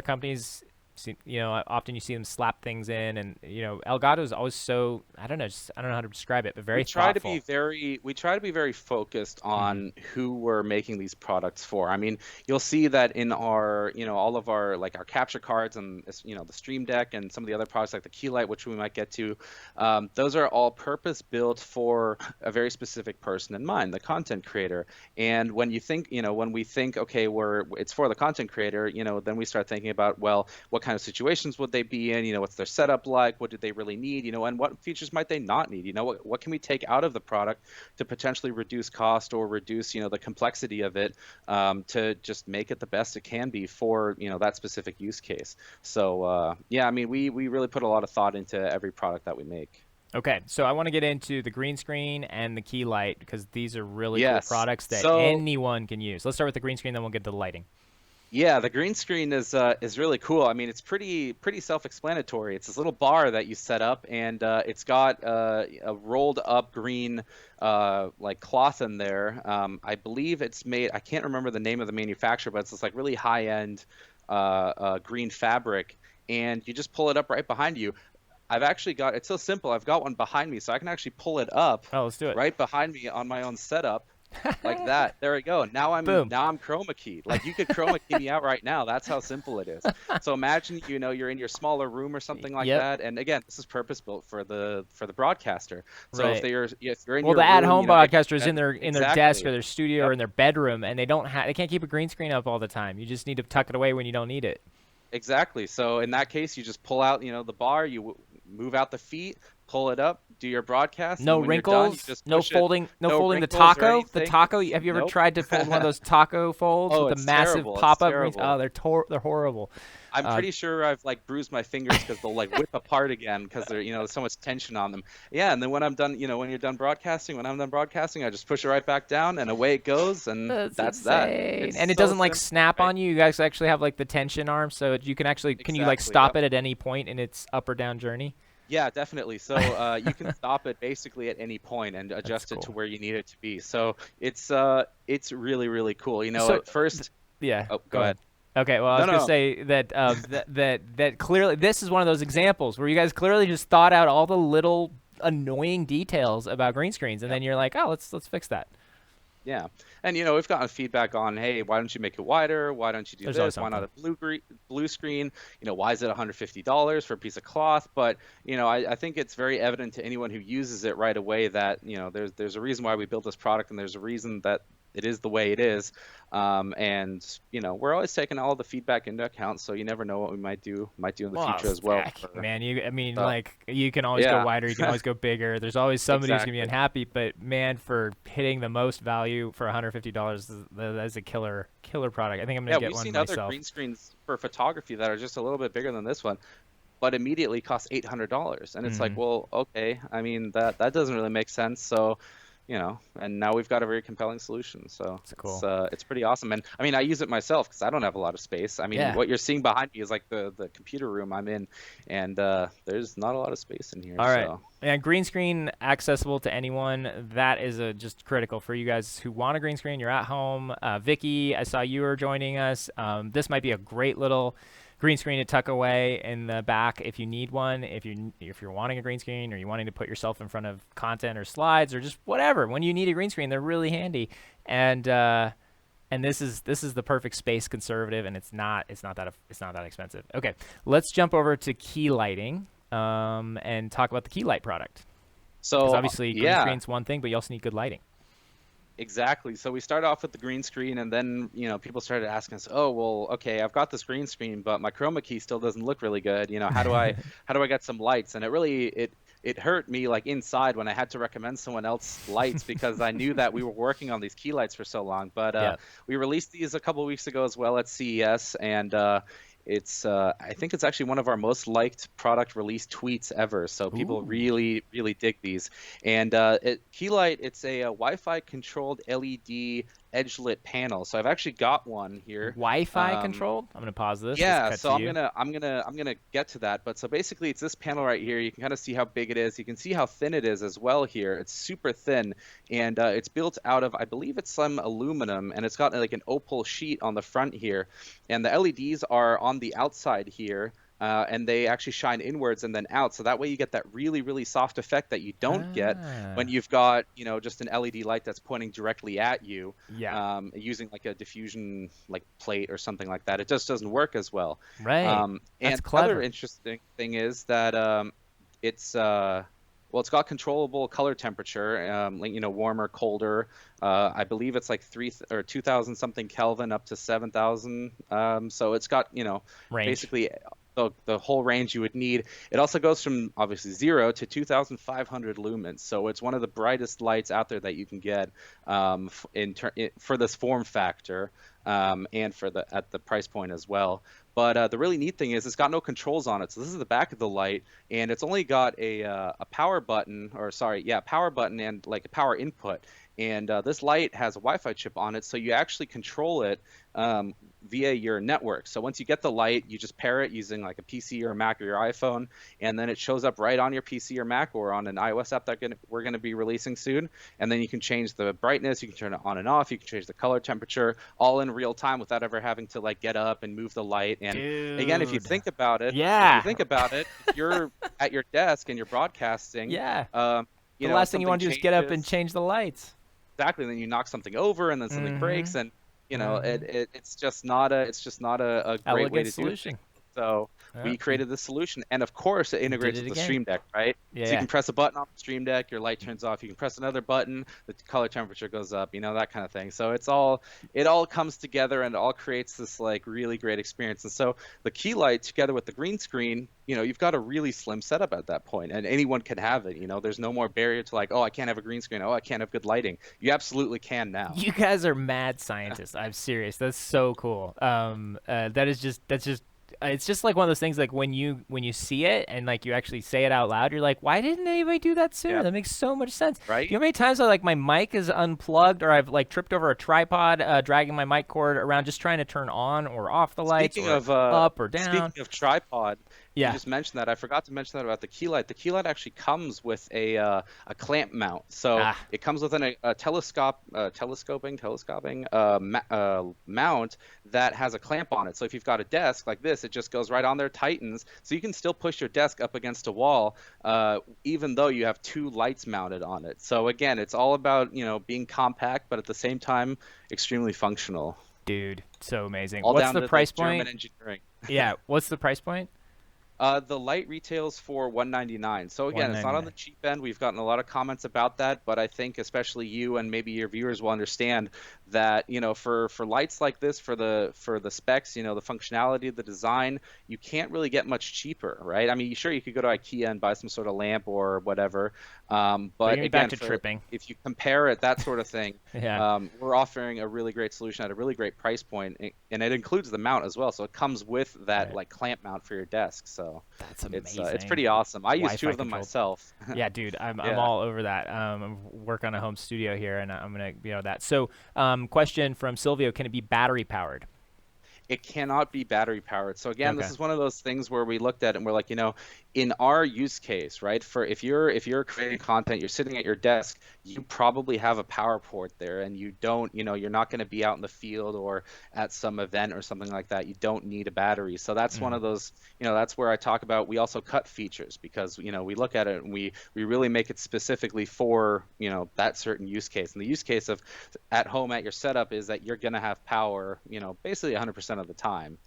companies. Often you see them slap things in, and Elgato is always so I don't know, I don't know how to describe it, but very thoughtful. We try to be very focused Hmm. on who we're making these products for. I mean, you'll see that in our all of our like our capture cards, and the Stream Deck, and some of the other products like the Keylight, which we might get to. Those are all purpose built for a very specific person in mind, the content creator. And when we think, okay, it's for the content creator, then we start thinking about, well, what kind of situations would they be in? What's their setup like? What do they really need? And what features might they not need? What can we take out of the product to potentially reduce cost or reduce, the complexity of it, to just make it the best it can be for, that specific use case. So, yeah, I mean, we really put a lot of thought into every product that we make. Okay, so I want to get into the green screen and the key light because these are really cool Yes. products that So anyone can use. Let's start with the green screen, then we'll get to the lighting. yeah, the green screen is really cool. I mean, it's pretty self-explanatory. It's this little bar that you set up, and it's got a rolled up green like cloth in there. I believe it's made. I can't remember the name of the manufacturer, but it's this like really high-end green fabric, and you just pull it up right behind you. I've actually it's so simple. I've got one behind me, so I can actually pull it up Oh, let's do it. right behind me on my own setup. like that. There we go. Boom. Now I'm chroma keyed. Like you could chroma key me out right now. That's how simple it is. So imagine, you're in your smaller room or something like Yep. that. And again, this is purpose built for the broadcaster. So Right. if you're in Well, your the room, at-home maybe broadcaster is spend- in their desk or exactly. their studio or Yep. in their bedroom, and they can't keep a green screen up all the time. You just need to tuck it away when you don't need it. Exactly. So in that case, you just pull out, the bar, move out the feet, pull it up, do your broadcast, and No then when you're done, you wrinkles, just push it. no No folding the wrinkles or taco. The anything. taco. Have you ever Nope. tried to fold one of those taco folds Oh, with the it's massive terrible. It's pop-up greens? Oh, terrible. they're horrible. I'm Uh, pretty sure I've like bruised my fingers because they'll like whip apart again because there's so much tension on them. Yeah, and then when I'm done, when you're done broadcasting, when I'm done broadcasting, I just push it right back down and away it goes, and That's that's that. insane. It's And it so doesn't like simple, snap right? on you. You guys actually have like the tension arm, so you can actually can you like Exactly. stop Yep. it at any point in its up or down journey? Yeah, definitely. So you can stop it basically at any point and That's adjust it to cool. where you need it to be. So it's really really cool. So At first, yeah, oh, go go ahead. ahead. Okay, well, I No, was no, gonna no. say that that clearly this is one of those examples where you guys clearly just thought out all the little annoying details about green screens, and Yep. then you're like, oh, let's fix that. Yeah. And we've gotten feedback on, hey, why don't you make it wider? Why don't you do There's always this? Why not something. a blue screen? Why is it $150 for a piece of cloth? But I think it's very evident to anyone who uses it right away that there's a reason why we built this product, and there's a reason that it is the way it is. And we're always taking all the feedback into account, so you never know what we might do in the Well, future as well. heck, man, I mean, So, like, you can always go yeah. wider, you can always go bigger. There's always somebody who's gonna be Exactly. unhappy, but man, for hitting the most value for $150, that is a killer product. I think I'm gonna Yeah, get we've one seen other myself. green screens for photography that are just a little bit bigger than this one, but immediately cost $800. And it's like, Hmm. well, okay, I mean that doesn't really make sense. So, and now we've got a very compelling solution. So It's cool. it's pretty awesome. And I mean, I use it myself because I don't have a lot of space. I mean, Yeah. what you're seeing behind me is like the computer room I'm in, and there's not a lot of space in here. All right. So And green screen accessible to anyone. That is just critical for you guys who want a green screen. You're at home. Vicky, I saw you were joining us. This might be a great little green screen to tuck away in the back if you need one. If you're wanting a green screen or you're wanting to put yourself in front of content or slides or just whatever, when you need a green screen, they're really handy. And this is the perfect space conservative, and it's not that expensive. Okay, let's jump over to key lighting and talk about the key light product. Because so obviously green yeah. screen's one thing, but you also need good lighting. Exactly. So we started off with the green screen, and then people started asking us, "Oh, well, okay, I've got this green screen, but my chroma key still doesn't look really good. How do I get some lights?" And it hurt me like inside when I had to recommend someone else lights because I knew that we were working on these key lights for so long. But Yeah. we released these a couple of weeks ago as well at CES, and it's I think it's actually one of our most liked product release tweets ever. So people Ooh. really really dig these. And Keylight, it's a Wi-Fi controlled LED edge lit panel. So I've actually got one here. Wi-Fi controlled. I'm gonna pause this. Yeah, Let's so cut I'm to you. gonna get to that. But so basically, it's this panel right here. You can kind of see how big it is. You can see how thin it is as well here. It's super thin, and it's built out of, I believe it's some aluminum, and it's got like an opal sheet on the front here, and the LEDs are on the outside here. And they actually shine inwards and then out, so that way you get that really really soft effect that you don't get when Ah. you've got just an LED light that's pointing directly at you, Yeah. using like a diffusion like plate or something like that. It just doesn't work as well. Right. That's And the other clever. interesting thing is that it's well, it's got controllable color temperature, like warmer, colder. I believe it's like 2,000 something Kelvin up to 7,000. So it's got Range. basically the whole range you would need. It also goes from obviously 0 to 2,500 lumens. So it's one of the brightest lights out there that you can get for this form factor, and at the price point as well. But the really neat thing is it's got no controls on it. So this is the back of the light, and it's only got a power button, power button and like a power input. And this light has a Wi-Fi chip on it, so you actually control it via your network. So once you get the light, you just pair it using like a PC or a Mac or your iPhone, and then it shows up right on your PC or Mac or on an iOS app that we're going to be releasing soon. And then you can change the brightness, you can turn it on and off, you can change the color temperature, all in real time without ever having to like get up and move the light. And again, if you Dude. think about it, Yeah. if you're at your desk and you're broadcasting, Yeah. um, The last thing you something want to do is get up and changes. change the lights. exactly. Then you knock something over, and then something breaks, Mm-hmm. and Mm-hmm. it's just not a great way Elegant to do things. solution. So we Yep. You created this solution, and of course it did integrates it with the again. Stream Deck, right? Yeah. So you Yeah. can press a button on the Stream Deck, your light turns off. You can press another button, the color temperature goes up, that kind of thing. So it all comes together and it all creates this like really great experience. And so the key light together with the green screen, you've got a really slim setup at that point, and anyone can have it. There's no more barrier to like, oh, I can't have a green screen. Oh, I can't have good lighting. You absolutely can now. You guys are mad scientists. I'm serious. That's so cool. That's just it's just like one of those things like when you see it and like you actually say it out loud, you're like, why didn't anybody do that sooner? Yeah, That makes so much sense. Do you right? know how many times I like my mic is unplugged or I've like tripped over a tripod, dragging my mic cord around just trying to turn on or off the lights Speaking or of up or down? tripod, you Yeah. just mentioned that. I forgot to mention that about the key light. The key light actually comes with a clamp mount. So Ah, it comes with a telescoping mount that has a clamp on it. So if you've got a desk like this, it just goes right on there, tightens, so you can still push your desk up against a wall, even though you have two lights mounted on it. So again, it's all about being compact, but at the same time extremely functional. dude, so amazing. All What's down the to the price German point? engineering. Yeah, what's the price point? The light retails for 199. So again, it's not on 199. the cheap end. We've gotten a lot of comments about that, but I think especially you and maybe your viewers will understand that, for lights like this, for the specs, the functionality, the design, you can't really get much cheaper, right? I mean, sure, you could go to IKEA and buy some sort of lamp or whatever, Bring but me back again, to for tripping. if you compare it, that sort of thing, Yeah. we're offering a really great solution at a really great price point, and it includes the mount as well. So it comes with that Right. like clamp mount for your desk. So That's it's amazing. pretty awesome. I use two Wi-Fi of them controlled. myself. Yeah, dude, I'm Yeah. all over that. I'm working on a home studio here, and I'm gonna be that. So, question from Silvio: Can it be battery powered? It cannot be battery powered. So again, this Okay. is one of those things where we looked at it and we're like, in our use case, right? For if you're creating content, you're sitting at your desk, you probably have a power port there, and you don't, you're not going to be out in the field or at some event or something like that. You don't need a battery. So that's one Mm, of those, that's where I talk about we also cut features because, we look at it and we really make it specifically for, that certain use case. And the use case of at home at your setup is that you're going to have power, basically 100% of the time.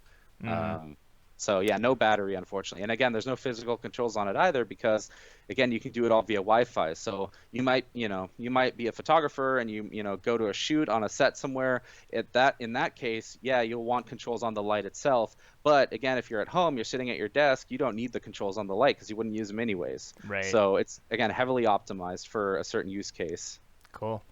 mm, Um, so yeah, no battery, unfortunately. And again, there's no physical controls on it either because, again, you can do it all via Wi-Fi. So you might be a photographer and go to a shoot on a set somewhere. In that case, yeah, you'll want controls on the light itself. But again, if you're at home, you're sitting at your desk, you don't need the controls on the light because you wouldn't use them anyways. right. So it's again heavily optimized for a certain use case. Cool.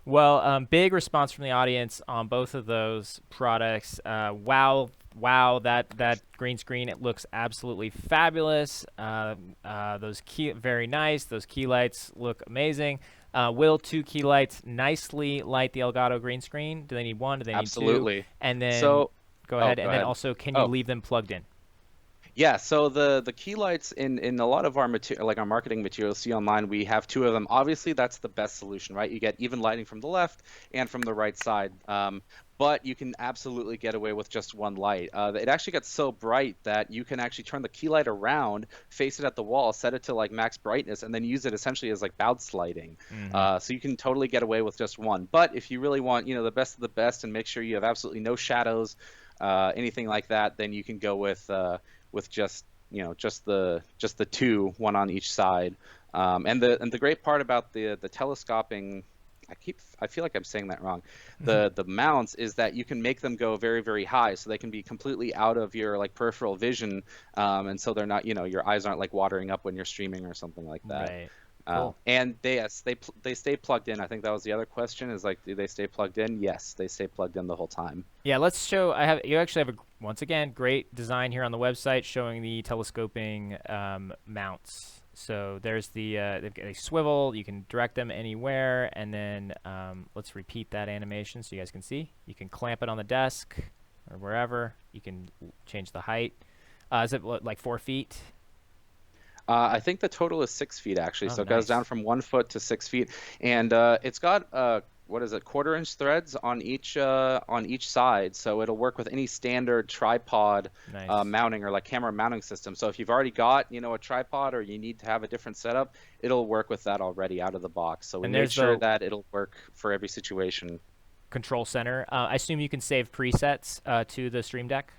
Well, big response from the audience on both of those products. Wow, wow, that green screen, it looks absolutely fabulous. Those key, very nice. Those key lights look amazing. Will two key lights nicely light the Elgato green screen? Do they need one? Do they need two? Absolutely. And then So, go oh, ahead. go And then ahead. also, can you Oh, leave them plugged in? yeah, so the key lights in a lot of our material, like our marketing materials, see online, we have two of them. Obviously, that's the best solution, right? You get even lighting from the left and from the right side. But you can absolutely get away with just one light. It actually gets so bright that you can actually turn the key light around, face it at the wall, set it to like max brightness, and then use it essentially as like bounce lighting. Mm-hmm. So you can totally get away with just one. But if you really want, the best of the best, and make sure you have absolutely no shadows, anything like that, then you can go with just just the two, one on each side. And the great part about the telescoping, I feel like I'm saying that wrong. The mounts is that you can make them go very, very high, so they can be completely out of your like peripheral vision, and so they're not, your eyes aren't like watering up when you're streaming or something like that. Right. Cool. And they stay plugged in. I think that was the other question. Is like, do they stay plugged in? Yes, they stay plugged in the whole time. Yeah, let's show. You actually have once again great design here on the website showing the telescoping mounts. So there's they swivel. You can direct them anywhere, and then let's repeat that animation so you guys can see. You can clamp it on the desk or wherever. You can change the height. Is it like 4 feet? I think the total is 6 feet actually, Oh, so it goes down nice. from 1 foot to 6 feet, and it's got what is it, quarter-inch threads on each side, so it'll work with any standard tripod Nice. mounting or like camera mounting system. So if you've already got, a tripod or you need to have a different setup, it'll work with that already out of the box. So we And made there's sure the that it'll work for every situation. control center. I assume you can save presets to the Stream Deck.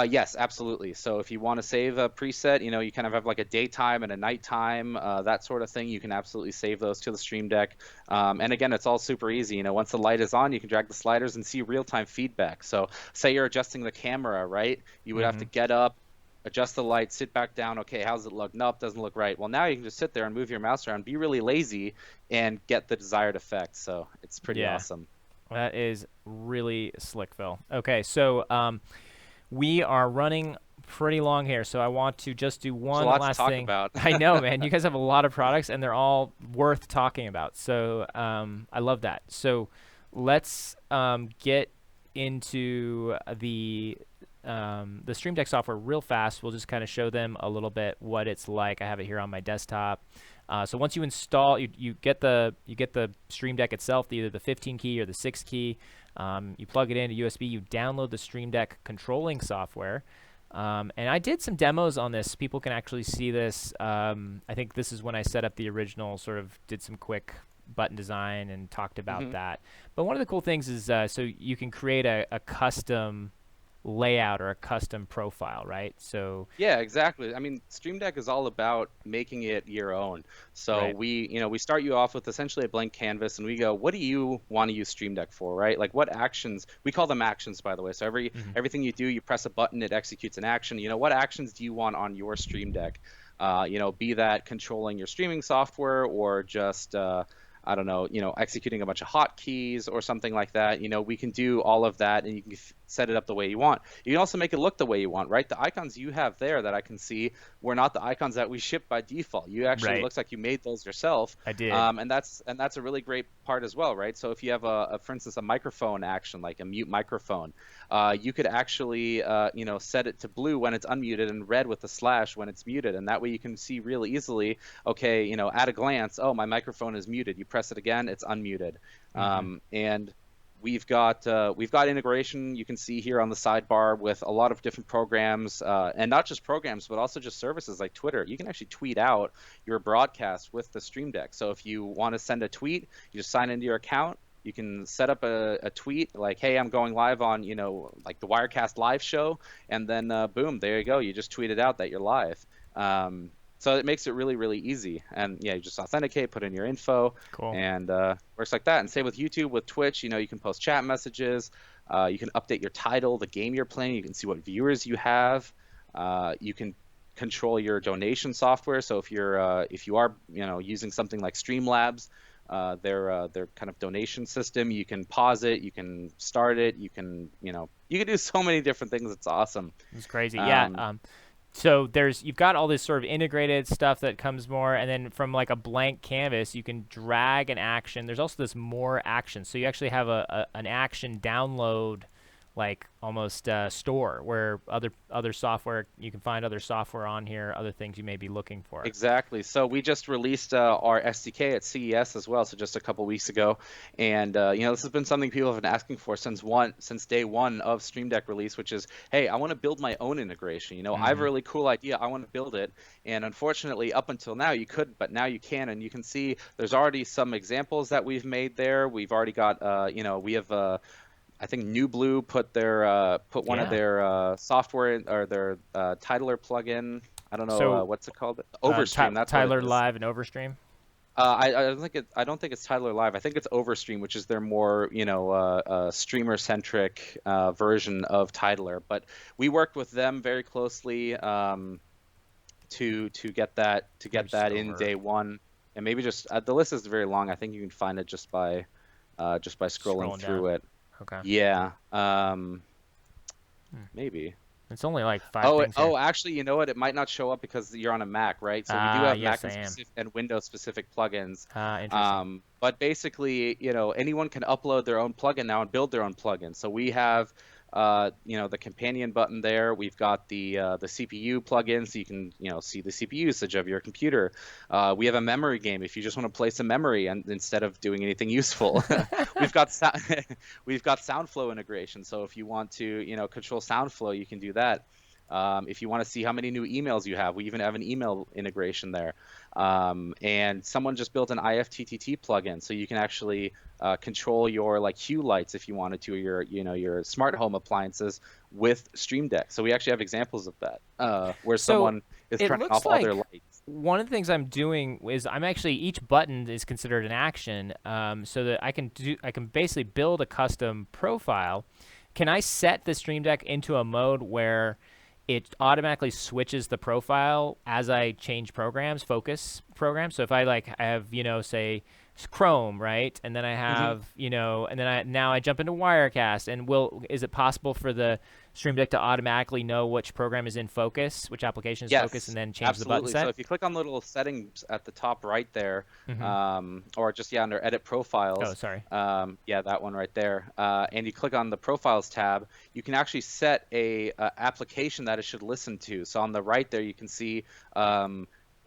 Yes, absolutely. So if you want to save a preset, you kind of have like a daytime and a nighttime, that sort of thing. You can absolutely save those to the Stream Deck. And again, it's all super easy. Once the light is on, you can drag the sliders and see real-time feedback. So say you're adjusting the camera, right? You would have to get up, adjust the light, sit back down. Okay, how's it look? Nope, doesn't look right. Well, now you can just sit there and move your mouse around, be really lazy, and get the desired effect. So it's pretty Yeah, awesome. that is really slick, Phil. Okay, so we are running pretty long here, so I want to just do There's a one lot to last talk thing. about. I know, man. You guys have a lot of products, and they're all worth talking about. So I love that. So let's get into the Stream Deck software real fast. We'll just kind of show them a little bit what it's like. I have it here on my desktop. So once you install, you get the Stream Deck itself, either the 15 key or the 6 key. You plug it into USB. You download the Stream Deck controlling software. And I did some demos on this. People can actually see this. I think this is when I set up the original, sort of did some quick button design and talked about that. But one of the cool things is so you can create a custom layout or a custom profile, right? So Yeah, exactly. I mean, Stream Deck is all about making it your own. So right. we start you off with essentially a blank canvas, and we go, what do you want to use Stream Deck for, right? Like what actions? We call them actions, by the way. So everything you do, you press a button, it executes an action. What actions do you want on your Stream Deck? Be that controlling your streaming software or just I don't know, executing a bunch of hotkeys or something like that. We can do all of that, and you can set it up the way you want. You can also make it look the way you want, right? The icons you have there that I can see were not the icons that we ship by default. You actually Right. looks like you made those yourself. I did. And that's a really great part as well, right? So if you have for instance, a microphone action like a mute microphone, you could actually set it to blue when it's unmuted and red with the slash when it's muted, and that way you can see really easily. Okay, at a glance, oh, my microphone is muted. You press it again, it's unmuted. And we've got integration, you can see here on the sidebar, with a lot of different programs, and not just programs, but also just services like Twitter. You can actually tweet out your broadcast with the Stream Deck. So if you want to send a tweet, you just sign into your account. You can set up a tweet like, hey, I'm going live on, like the Wirecast Live show, and then boom, there you go. You just tweet it out that you're live. So it makes it really, really easy. And yeah, you just authenticate, put in your info, Cool. and works like that. And same with YouTube, with Twitch, you can post chat messages. You can update your title, the game you're playing. You can see what viewers you have. You can control your donation software. So if you are using something like Streamlabs, their kind of donation system, you can pause it, you can start it, you can do so many different things. It's awesome. It's crazy. Yeah. So you've got all this sort of integrated stuff that comes more, and then from like a blank canvas, you can drag an action. There's also this more action. So you actually have an action download, like almost store, where other software, you can find other software on here, other things you may be looking for. Exactly. So we just released our SDK at CES as well, so just a couple weeks ago, and this has been something people have been asking for since day one of Stream Deck release, which is, hey, I want to build my own integration. I have a really cool idea, I want to build it, and unfortunately, up until now you couldn't, but now you can, and you can see there's already some examples that we've made there. We've already got, we have. I think New Blue put one of their software or their titler plugin. I don't know So what's it called. Overstream. That's what Tyler it is. Live and Overstream. I don't think it's Tyler Live. I think it's Overstream, which is their more streamer centric version of Titler. But we worked with them very closely to get that in day one. And maybe just the list is very long. I think you can find it just by scrolling through down. it. Okay. Yeah. Maybe. It's only like 5 things here. Actually, you know what? It might not show up because you're on a Mac, right? So we do have yes, Mac and Windows specific plugins. Interesting. But basically, anyone can upload their own plugin now and build their own plugin. So we have the companion button there. We've got the CPU plugin, so you can see the CPU usage of your computer. We have a memory game if you just want to play some memory and instead of doing anything useful. We've got we've got SoundFlow integration, so if you want to control SoundFlow, you can do that. If you want to see how many new emails you have, we even have an email integration there. And someone just built an IFTTT plugin, so you can actually control your Hue lights if you wanted to, or your smart home appliances with Stream Deck. So we actually have examples of that, where someone is turning off all their lights. One of the things I'm doing is each button is considered an action, so that I can basically build a custom profile. Can I set the Stream Deck into a mode where it automatically switches the profile as I change programs, focus programs? So if I have, say Chrome, right? And then I have, and then now I jump into Wirecast, and is it possible for the Stream Deck to automatically know which program is in focus, which application is focus, and then change the button set? So if you click on the little settings at the top right there, or just under edit profiles. Oh, sorry. That one right there. And you click on the profiles tab, you can actually set a application that it should listen to. So on the right there, you can see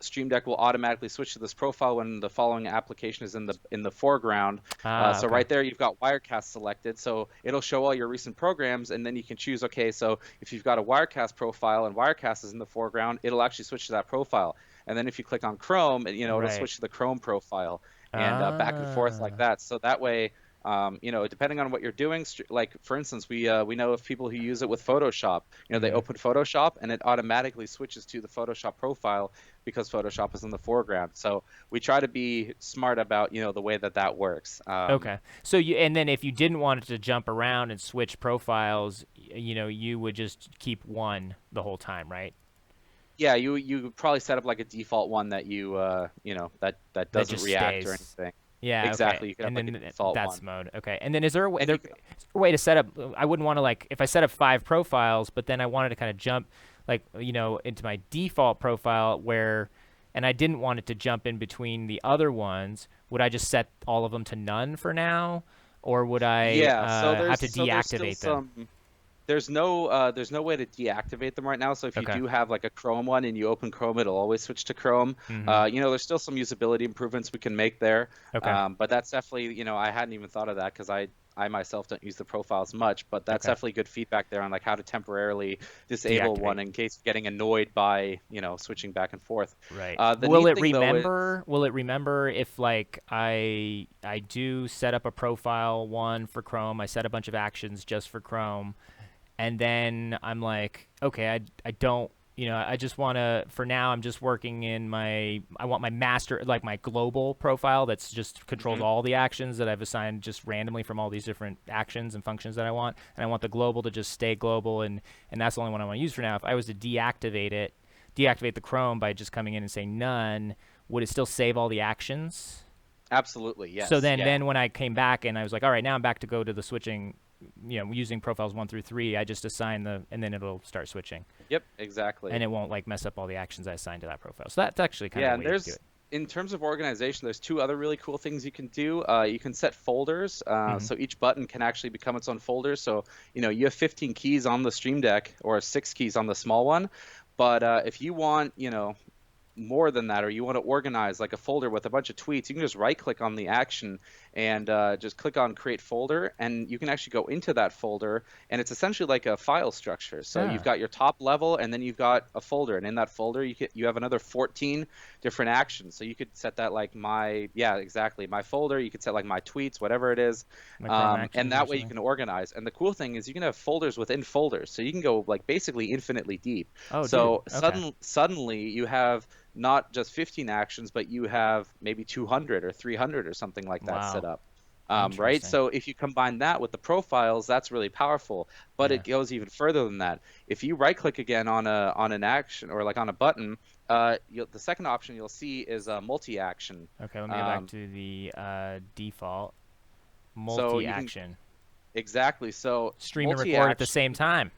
Stream Deck will automatically switch to this profile when the following application is in the foreground. So right there, you've got Wirecast selected. So it'll show all your recent programs, and then you can choose, okay, so if you've got a Wirecast profile and Wirecast is in the foreground, it'll actually switch to that profile. And then if you click on Chrome, it'll switch to the Chrome profile, and back and forth like that. So that way, depending on what you're doing, like for instance, we know of people who use it with Photoshop. They open Photoshop and it automatically switches to the Photoshop profile because Photoshop is in the foreground. So we try to be smart about the way that works. Okay. So and then if you didn't want it to jump around and switch profiles, you would just keep one the whole time, right? Yeah, you would probably set up like a default one that that doesn't react or anything. Yeah, exactly. Okay. You can have like a default that's one. mode. Okay. And then is there a way to set up? I wouldn't want to if I set up 5 profiles, but then I wanted to kind of jump into my default profile and I didn't want it to jump in between the other ones. Would I just set all of them to none for now, or would I have to deactivate them? There's no way to deactivate them right now. So if you do have like a Chrome one and you open Chrome, it'll always switch to Chrome. There's still some usability improvements we can make there. But that's definitely, I hadn't even thought of that because I myself don't use the profiles much, but that's definitely good feedback there on how to temporarily disable one in case you're getting annoyed by, switching back and forth. Right. Will it remember if I do set up a profile one for Chrome, I set a bunch of actions just for Chrome, and then I'm like, okay, I don't, I just want to, for now, I'm just working in I want my master, my global profile that's just controls all the actions that I've assigned just randomly from all these different actions and functions that I want. And I want the global to just stay global, and that's the only one I want to use for now. If I was to deactivate the Chrome by just coming in and saying none, would it still save all the actions? Absolutely, yes. So then when I came back and I was like, all right, now I'm back to go to the switching, using profiles 1 through 3, I just assign and then it'll start switching. Yep, exactly. And it won't mess up all the actions I assigned to that profile. So that's actually kind of a way to do it. In terms of organization, there's 2 other really cool things you can do. You can set folders, so each button can actually become its own folder. So you have 15 keys on the Stream Deck or 6 keys on the small one, but if you want more than that, or you want to organize like a folder with a bunch of tweets, you can just right click on the action and just click on create folder, and you can actually go into that folder, and it's essentially like a file structure. So you've got your top level, and then you've got a folder, and in that folder you have another 14 different actions. So you could set that my folder, you could set my tweets, whatever it is, and that way you can organize. And the cool thing is you can have folders within folders, so you can go basically infinitely deep. Suddenly you have not just 15 actions, but you have maybe 200 or 300 or something like that set up. Right? So if you combine that with the profiles, that's really powerful. But it goes even further than that. If you right-click again on an action or on a button, the second option you'll see is a multi-action. Okay, let me go back to the default multi-action. Exactly. So stream and record at the same time.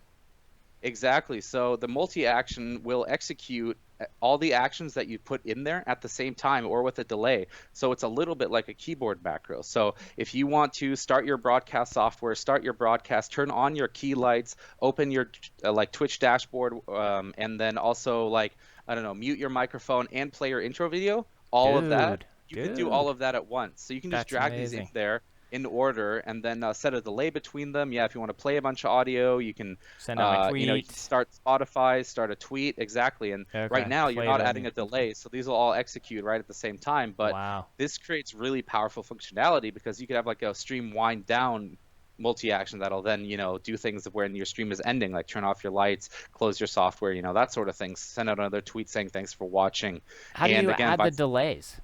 Exactly. So the multi-action will execute all the actions that you put in there at the same time or with a delay. So it's a little bit like a keyboard macro. So if you want to start your broadcast software, start your broadcast, turn on your key lights, open your like Twitch dashboard, and then also like, I don't know, mute your microphone and play your intro video, all of that, Dude, you could do all dude, of that at once. So you can just that's drag these in amazing. there in order and then set a delay between them. Yeah, if you want to play a bunch of audio, you can, Send out my you can tweet. start Spotify, start a tweet, exactly. And right Okay, now you're play not the adding a delay, so these will all execute right at the same time. But wow. this creates really powerful functionality because you could have like a stream wind down multi-action that'll then, do things when your stream is ending, like turn off your lights, close your software, that sort of thing. Send out another tweet saying thanks for watching. How do And you again, add the delays?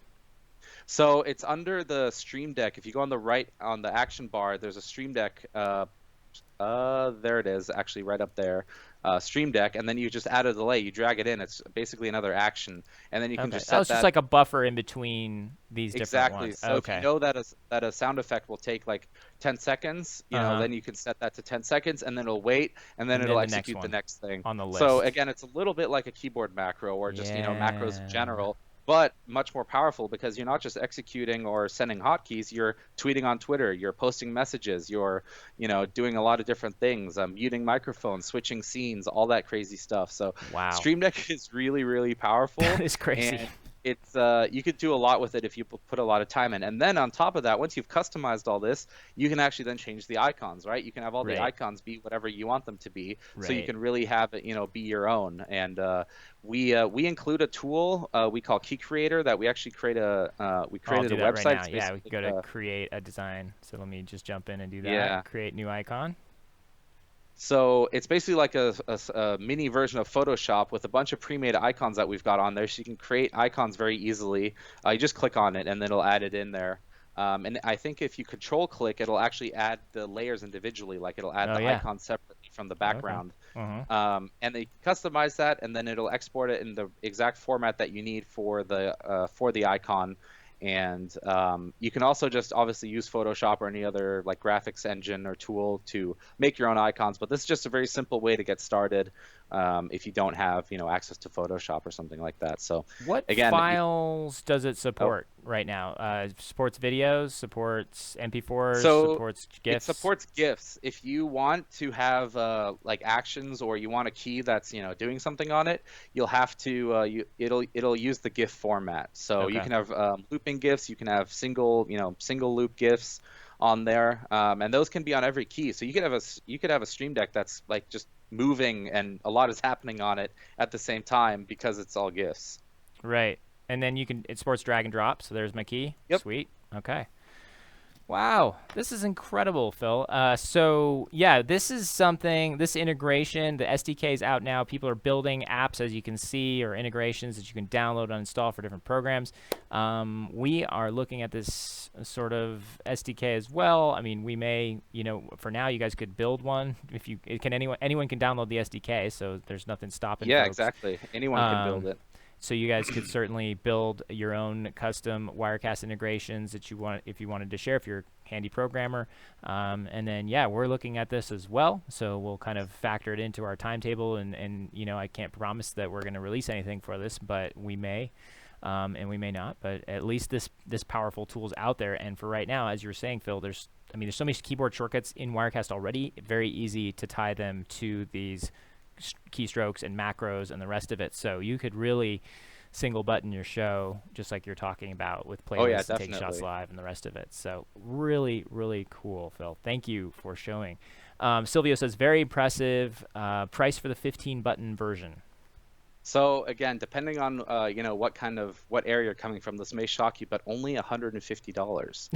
so it's under the Stream Deck. If you go on the right on the action bar, there's a Stream Deck. There it is, actually right up there, Stream Deck, and then you just add a delay. You drag it in. It's basically another action, and then you can Okay, just that set was just that like a buffer in between these different exactly. ones. So if you Okay. know that a sound effect will take like 10 seconds, Uh-huh. then you can set that to 10 seconds, and then it'll wait, and then And it'll then the next execute the one next thing. on the So list. again, it's a little bit like a keyboard macro or just, macros in Yeah. general, but much more powerful because you're not just executing or sending hotkeys, you're tweeting on Twitter, you're posting messages, you're, doing a lot of different things, muting microphones, switching scenes, all that crazy stuff. So Wow. Stream Deck is really, really That powerful, is crazy. and it's you could do a lot with it if you put a lot of time in. And then on top of that, once you've customized all this, you can actually then change the icons, right? You can have all the Right. icons be whatever you want them to be, so you Right. can really have it, be your own. And we include a tool we call Key Creator that we actually we I'll created do a that right website. now. It's Yeah, we basically can go to create a design. So let me just jump in and do that. yeah. Create new icon. So it's basically like a mini version of Photoshop with a bunch of pre-made icons that we've got on there, so you can create icons very easily. You just click on it, and then it'll add it in there. And I think if you control click, it'll actually add the layers individually, like it'll add Oh the yeah. icon separately from the Okay. background. Uh-huh. And they customize that, and then it'll export it in the exact format that you need for the icon. And you can also just obviously use Photoshop or any other like graphics engine or tool to make your own icons. But this is just a very simple way to get started if you don't have access to Photoshop or something like that. So What again, files does it oh, support right now? Supports videos, supports MP4s, so supports it GIFs. supports GIFs. If you want to have like actions or you want a key that's doing something on it, you'll have to it'll use the GIF format. So you Okay. can have looping GIFs, you can have single loop GIFs on there, and those can be on every key. So you could have a Stream Deck that's like just moving and a lot is happening on it at the same time because it's all GIFs. Right. And then it supports drag and drop. So there's my key. Yep. Sweet. Okay. Wow, this is incredible, Phil. So yeah, this is something. This integration, the SDK is out now. People are building apps, as you can see, or integrations that you can download and install for different programs. We are looking at this sort of SDK as well. I mean, we may, for now, you guys could build one. If you can, anyone can download the SDK, so there's nothing stopping Yeah, folks. exactly. Anyone can build it. So you guys could certainly build your own custom Wirecast integrations that you want, if you wanted to share, if you're a handy programmer. And then, yeah, we're looking at this as well. So we'll kind of factor it into our timetable. And I can't promise that we're going to release anything for this, but we may. And we may not. But at least this powerful tool is out there. And for right now, as you were saying, Phil, there's so many keyboard shortcuts in Wirecast already. Very easy to tie them to these keystrokes and macros and the rest of it. So you could really single button your show just like you're talking about with Oh yeah, playlists and Take Shots definitely. Live and the rest of it. So really, really cool, Phil. Thank you for showing. Silvio says, very impressive. Price for the 15 button version. So again, depending on what area you're coming from, this may shock you, but only $150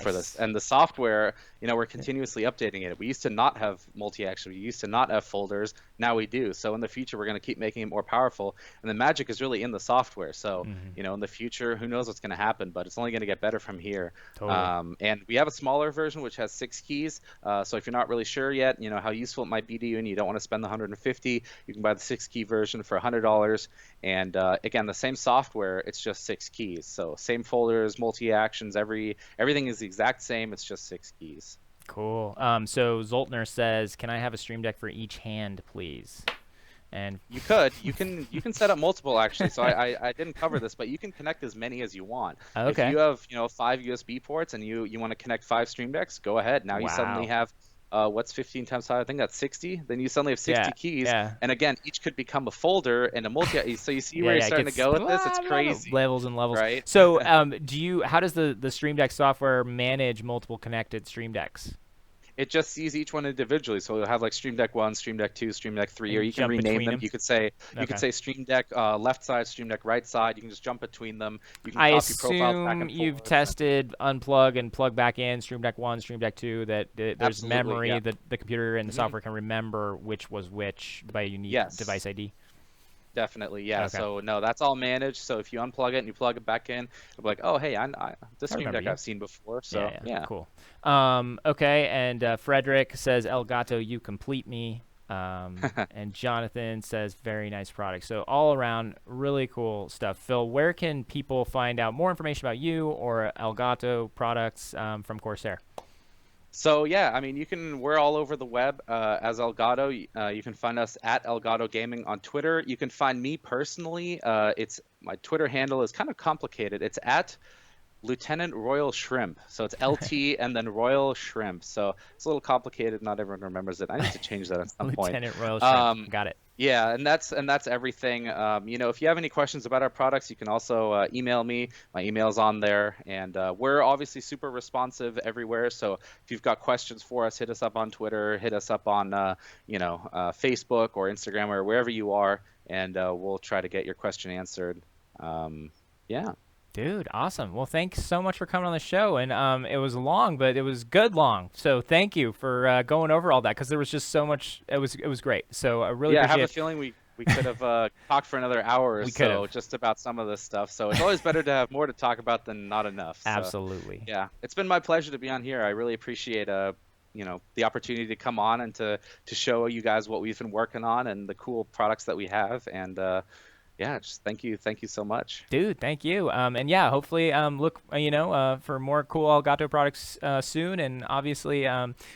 for this. Nice. And the software, we're continuously updating it. We used to not have multi-action. We used to not have folders. Now we do. So in the future, we're going to keep making it more powerful. And the magic is really in the software. So in the future, who knows what's going to happen? But it's only going to get better from here. Totally. And we have a smaller version which has 6 keys. So if you're not really sure yet, how useful it might be to you, and you don't want to spend the 150, you can buy the 6-key version for $100. And again, the same software, it's just 6 keys. So same folders, multi-actions, everything is the exact same. It's just 6 keys. Cool. So Zoltner says, can I have a Stream Deck for each hand, please? And you can set up multiple actually. So I didn't cover this, but you can connect as many as you want. If okay. you have 5 USB ports and you want to connect 5 Stream Decks, go ahead. Now you suddenly Wow. have what's 15 times 5? I think that's 60. Then you suddenly have Yeah. 60 keys, Yeah. and again, each could become a folder and a multi. So you see Yeah, where you're yeah, it starting to gets go with this? It's crazy, levels and levels. right? So, how does the Stream Deck software manage multiple connected Stream Decks? It just sees each one individually. So you'll have like Stream Deck 1, Stream Deck 2, Stream Deck 3, And or you you can jump rename between them. them? You could Okay. say Stream Deck left side, Stream Deck right side. You can just jump between them. You can I copy profiles back assume and you've forth. And tested unplug and plug back in Stream Deck 1, Stream Deck 2, that there's absolutely, memory yeah. that the computer and the hmm software can remember which was which by a unique Yes, device ID. definitely, yeah. Okay. So no, that's all managed. So if you unplug it and you plug it back in, it'll be like, oh hey, this I Stream remember Deck you. I've seen before. Yeah, So yeah, yeah. cool. Okay, and Frederick says Elgato, you complete me. And Jonathan says very nice product. So all around, really cool stuff. Phil, where can people find out more information about you or Elgato products from Corsair? So yeah, I mean, we're all over the web as Elgato. You can find us at Elgato Gaming on Twitter. You can find me personally. It's my Twitter handle is kind of complicated. It's at Lieutenant Royal Shrimp. So it's LT and then Royal Shrimp. So it's a little complicated. Not everyone remembers it. I need to change that at some point. Lieutenant Royal Shrimp. Um, Got it. yeah, and that's everything. If you have any questions about our products, you can also email me. My email's on there, and we're obviously super responsive everywhere. So if you've got questions for us, hit us up on Twitter, hit us up on Facebook or Instagram or wherever you are, and we'll try to get your question answered. Yeah. Dude, awesome. Well, thanks so much for coming on the show. And it was long, but it was good long. So thank you for going over all that because there was just so much. It was great. So I really Yeah, I have appreciate a it. feeling we could have talked for another hour or We could so have. just about some of this stuff. So it's always better to have more to talk about than not enough. So Absolutely. yeah, it's been my pleasure to be on here. I really appreciate the opportunity to come on and to show you guys what we've been working on and the cool products that we have. And yeah, just thank you so much. Dude, thank you. And yeah, hopefully, look, for more cool Elgato products soon. And obviously,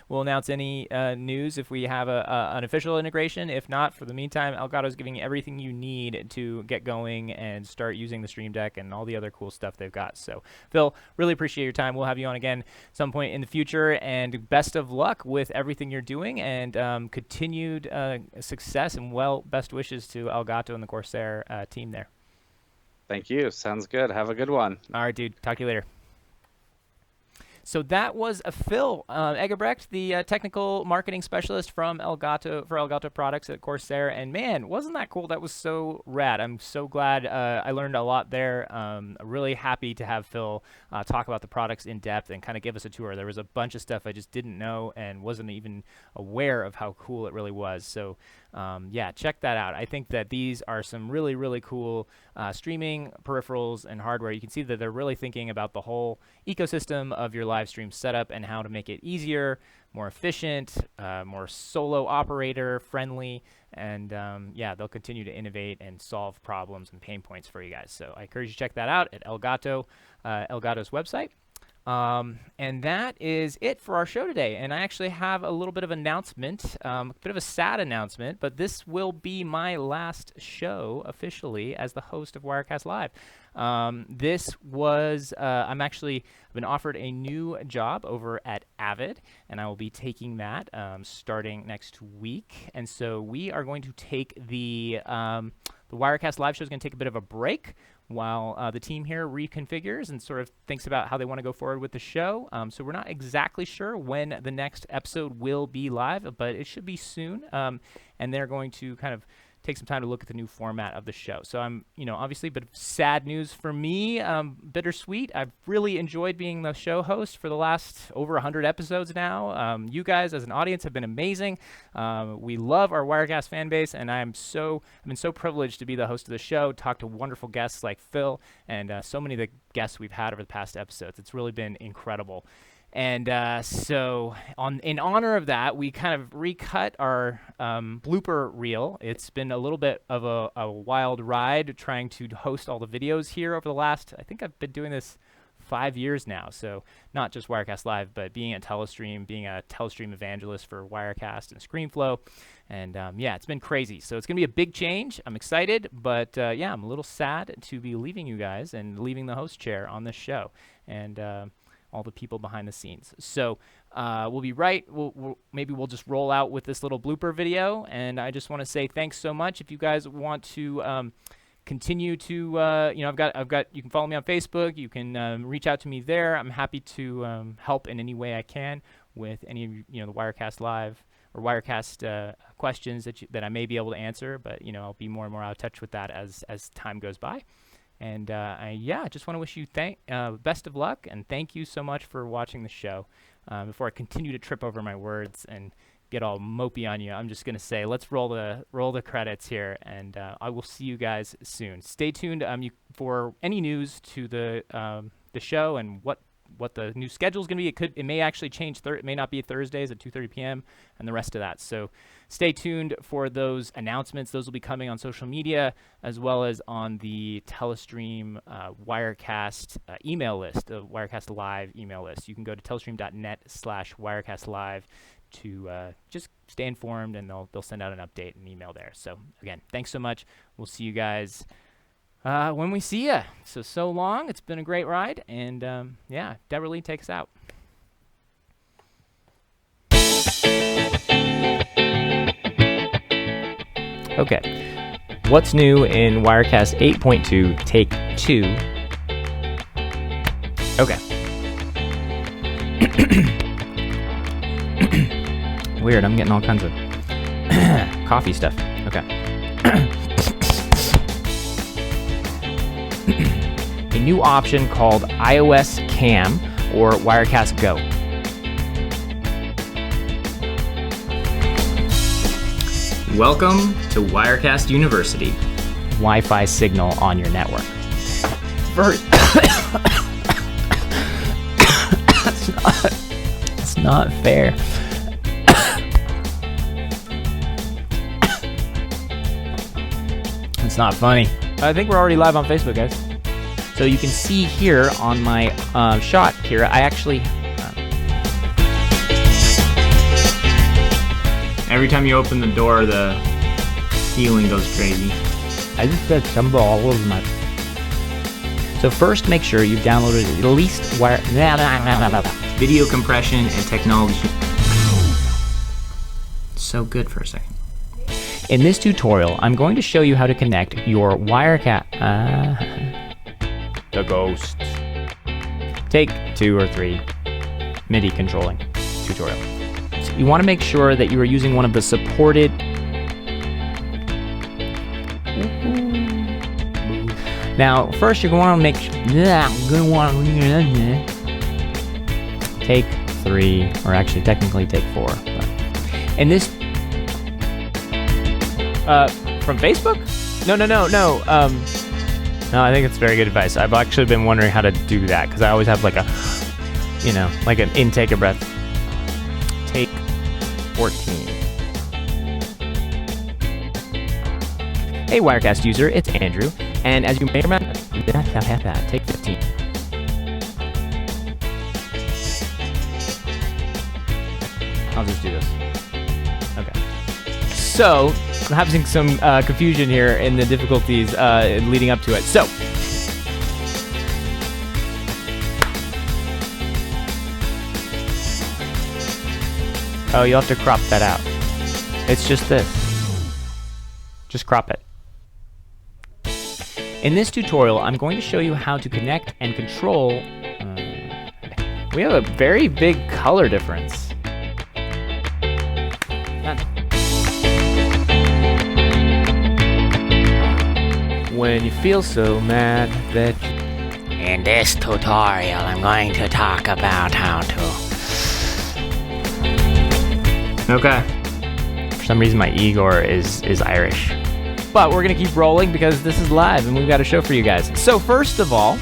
we'll announce any news if we have an official integration. If not, for the meantime, Elgato is giving you everything you need to get going and start using the Stream Deck and all the other cool stuff they've got. So, Phil, really appreciate your time. We'll have you on again some point in the future. And best of luck with everything you're doing and continued success and best wishes to Elgato and the Corsair team there. Thank you. Sounds good. Have a good one. All right, dude. Talk to you later. So that was a Phil Eggebrecht, the technical marketing specialist from Elgato products at Corsair. And man, wasn't that cool? That was so rad. I'm so glad I learned a lot there. Really happy to have Phil talk about the products in depth and kind of give us a tour. There was a bunch of stuff I just didn't know and wasn't even aware of how cool it really was. So yeah, check that out. I think that these are some really, really cool streaming peripherals and hardware. You can see that they're really thinking about the whole ecosystem of your live stream setup and how to make it easier, more efficient, more solo operator friendly. And yeah, they'll continue to innovate and solve problems and pain points for you guys. So I encourage you to check that out at Elgato's website. And that is it for our show today. And I actually have a little bit of announcement, a bit of a sad announcement, but this will be my last show officially as the host of Wirecast Live. I've been offered a new job over at Avid, and I will be taking that starting next week. And so we are going to take the Wirecast Live show is going to take a bit of a break while the team here reconfigures and sort of thinks about how they want to go forward with the show. So we're not exactly sure when the next episode will be live, but it should be soon. And they're going to kind of take some time to look at the new format of the show. So I'm, obviously a bit of sad news for me, bittersweet. I've really enjoyed being the show host for the last over 100 episodes now. You guys as an audience have been amazing. We love our Wirecast fan base, and I've been so privileged to be the host of the show, talk to wonderful guests like Phil, and so many of the guests we've had over the past episodes. It's really been incredible. And so in honor of that, we kind of recut our blooper reel. It's been a little bit of a wild ride trying to host all the videos here over the last, I think I've been doing this 5 years now. So not just Wirecast Live, but being a Telestream evangelist for Wirecast and ScreenFlow. And yeah, it's been crazy. So it's going to be a big change. I'm excited, but yeah, I'm a little sad to be leaving you guys and leaving the host chair on this show and all the people behind the scenes. So we'll be right. Maybe we'll just roll out with this little blooper video. And I just want to say thanks so much. If you guys want to continue to, I've got. You can follow me on Facebook. You can reach out to me there. I'm happy to help in any way I can with any of the Wirecast Live or Wirecast questions that I may be able to answer. But I'll be more and more out of touch with that as time goes by. And I just want to wish you best of luck and thank you so much for watching the show. Before I continue to trip over my words and get all mopey on you, I'm just going to say let's roll the credits here, and I will see you guys soon. Stay tuned for any news to the show and what the new schedule is going to be. It may actually change. It may not be Thursdays at 2:30 p.m. and the rest of that. So stay tuned for those announcements. Those will be coming on social media as well as on the Telestream Wirecast email list, the Wirecast Live email list. You can go to telestream.net/WirecastLive to just stay informed, and they'll send out an update and email there. So again, thanks so much. We'll see you guys when we see you. So long. It's been a great ride. And Deverly, take us out. Okay. What's new in Wirecast 8.2 Take 2? Okay. Weird. I'm getting all kinds of coffee stuff. Okay. A new option called iOS Cam or Wirecast Go. Welcome to Wirecast University. Wi-Fi signal on your network. First, that's not fair. It's not funny. I think we're already live on Facebook, guys. So you can see here on my shot here, I actually... every time you open the door, the ceiling goes crazy. I just got some all over my... So first, make sure you've downloaded at least video compression and technology. So good for a second. In this tutorial, I'm going to show you how to connect your Wirecast... the ghost. Take 2 or 3 MIDI controlling tutorial. So you want to make sure that you are using one of the supported... Now, first you're going to make take 3, or actually technically take 4. But in this... from Facebook? No. No, I think it's very good advice. I've actually been wondering how to do that because I always have like a, like an intake of breath. Take 14. Hey, Wirecast user, it's Andrew, and as you may remember, take 15. I'll just do this. Okay. So, I'm having some confusion here in the difficulties leading up to it. So, oh, you'll have to crop that out. It's just this. Just crop it. In this tutorial, I'm going to show you how to connect and control. We have a very big color difference. When you feel so mad that in this tutorial I'm going to talk about how to... Okay. For some reason my Igor is Irish. But we're going to keep rolling because this is live and we've got a show for you guys. So first of all,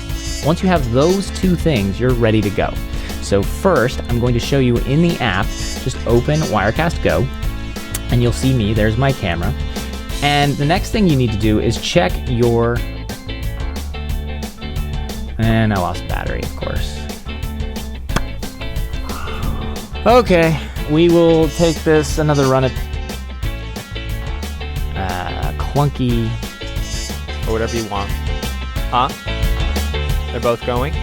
once you have those 2 things, you're ready to go. So first, I'm going to show you in the app, just open Wirecast Go and you'll see me, there's my camera. And the next thing you need to do is check your... And I lost battery, of course. Okay, we will take this another run at clunky Or whatever you want. Huh? They're both going?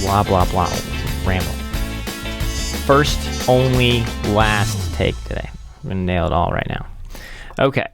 blah blah blah ramble. First, only, last take today. I'm gonna nail it all right now. Okay.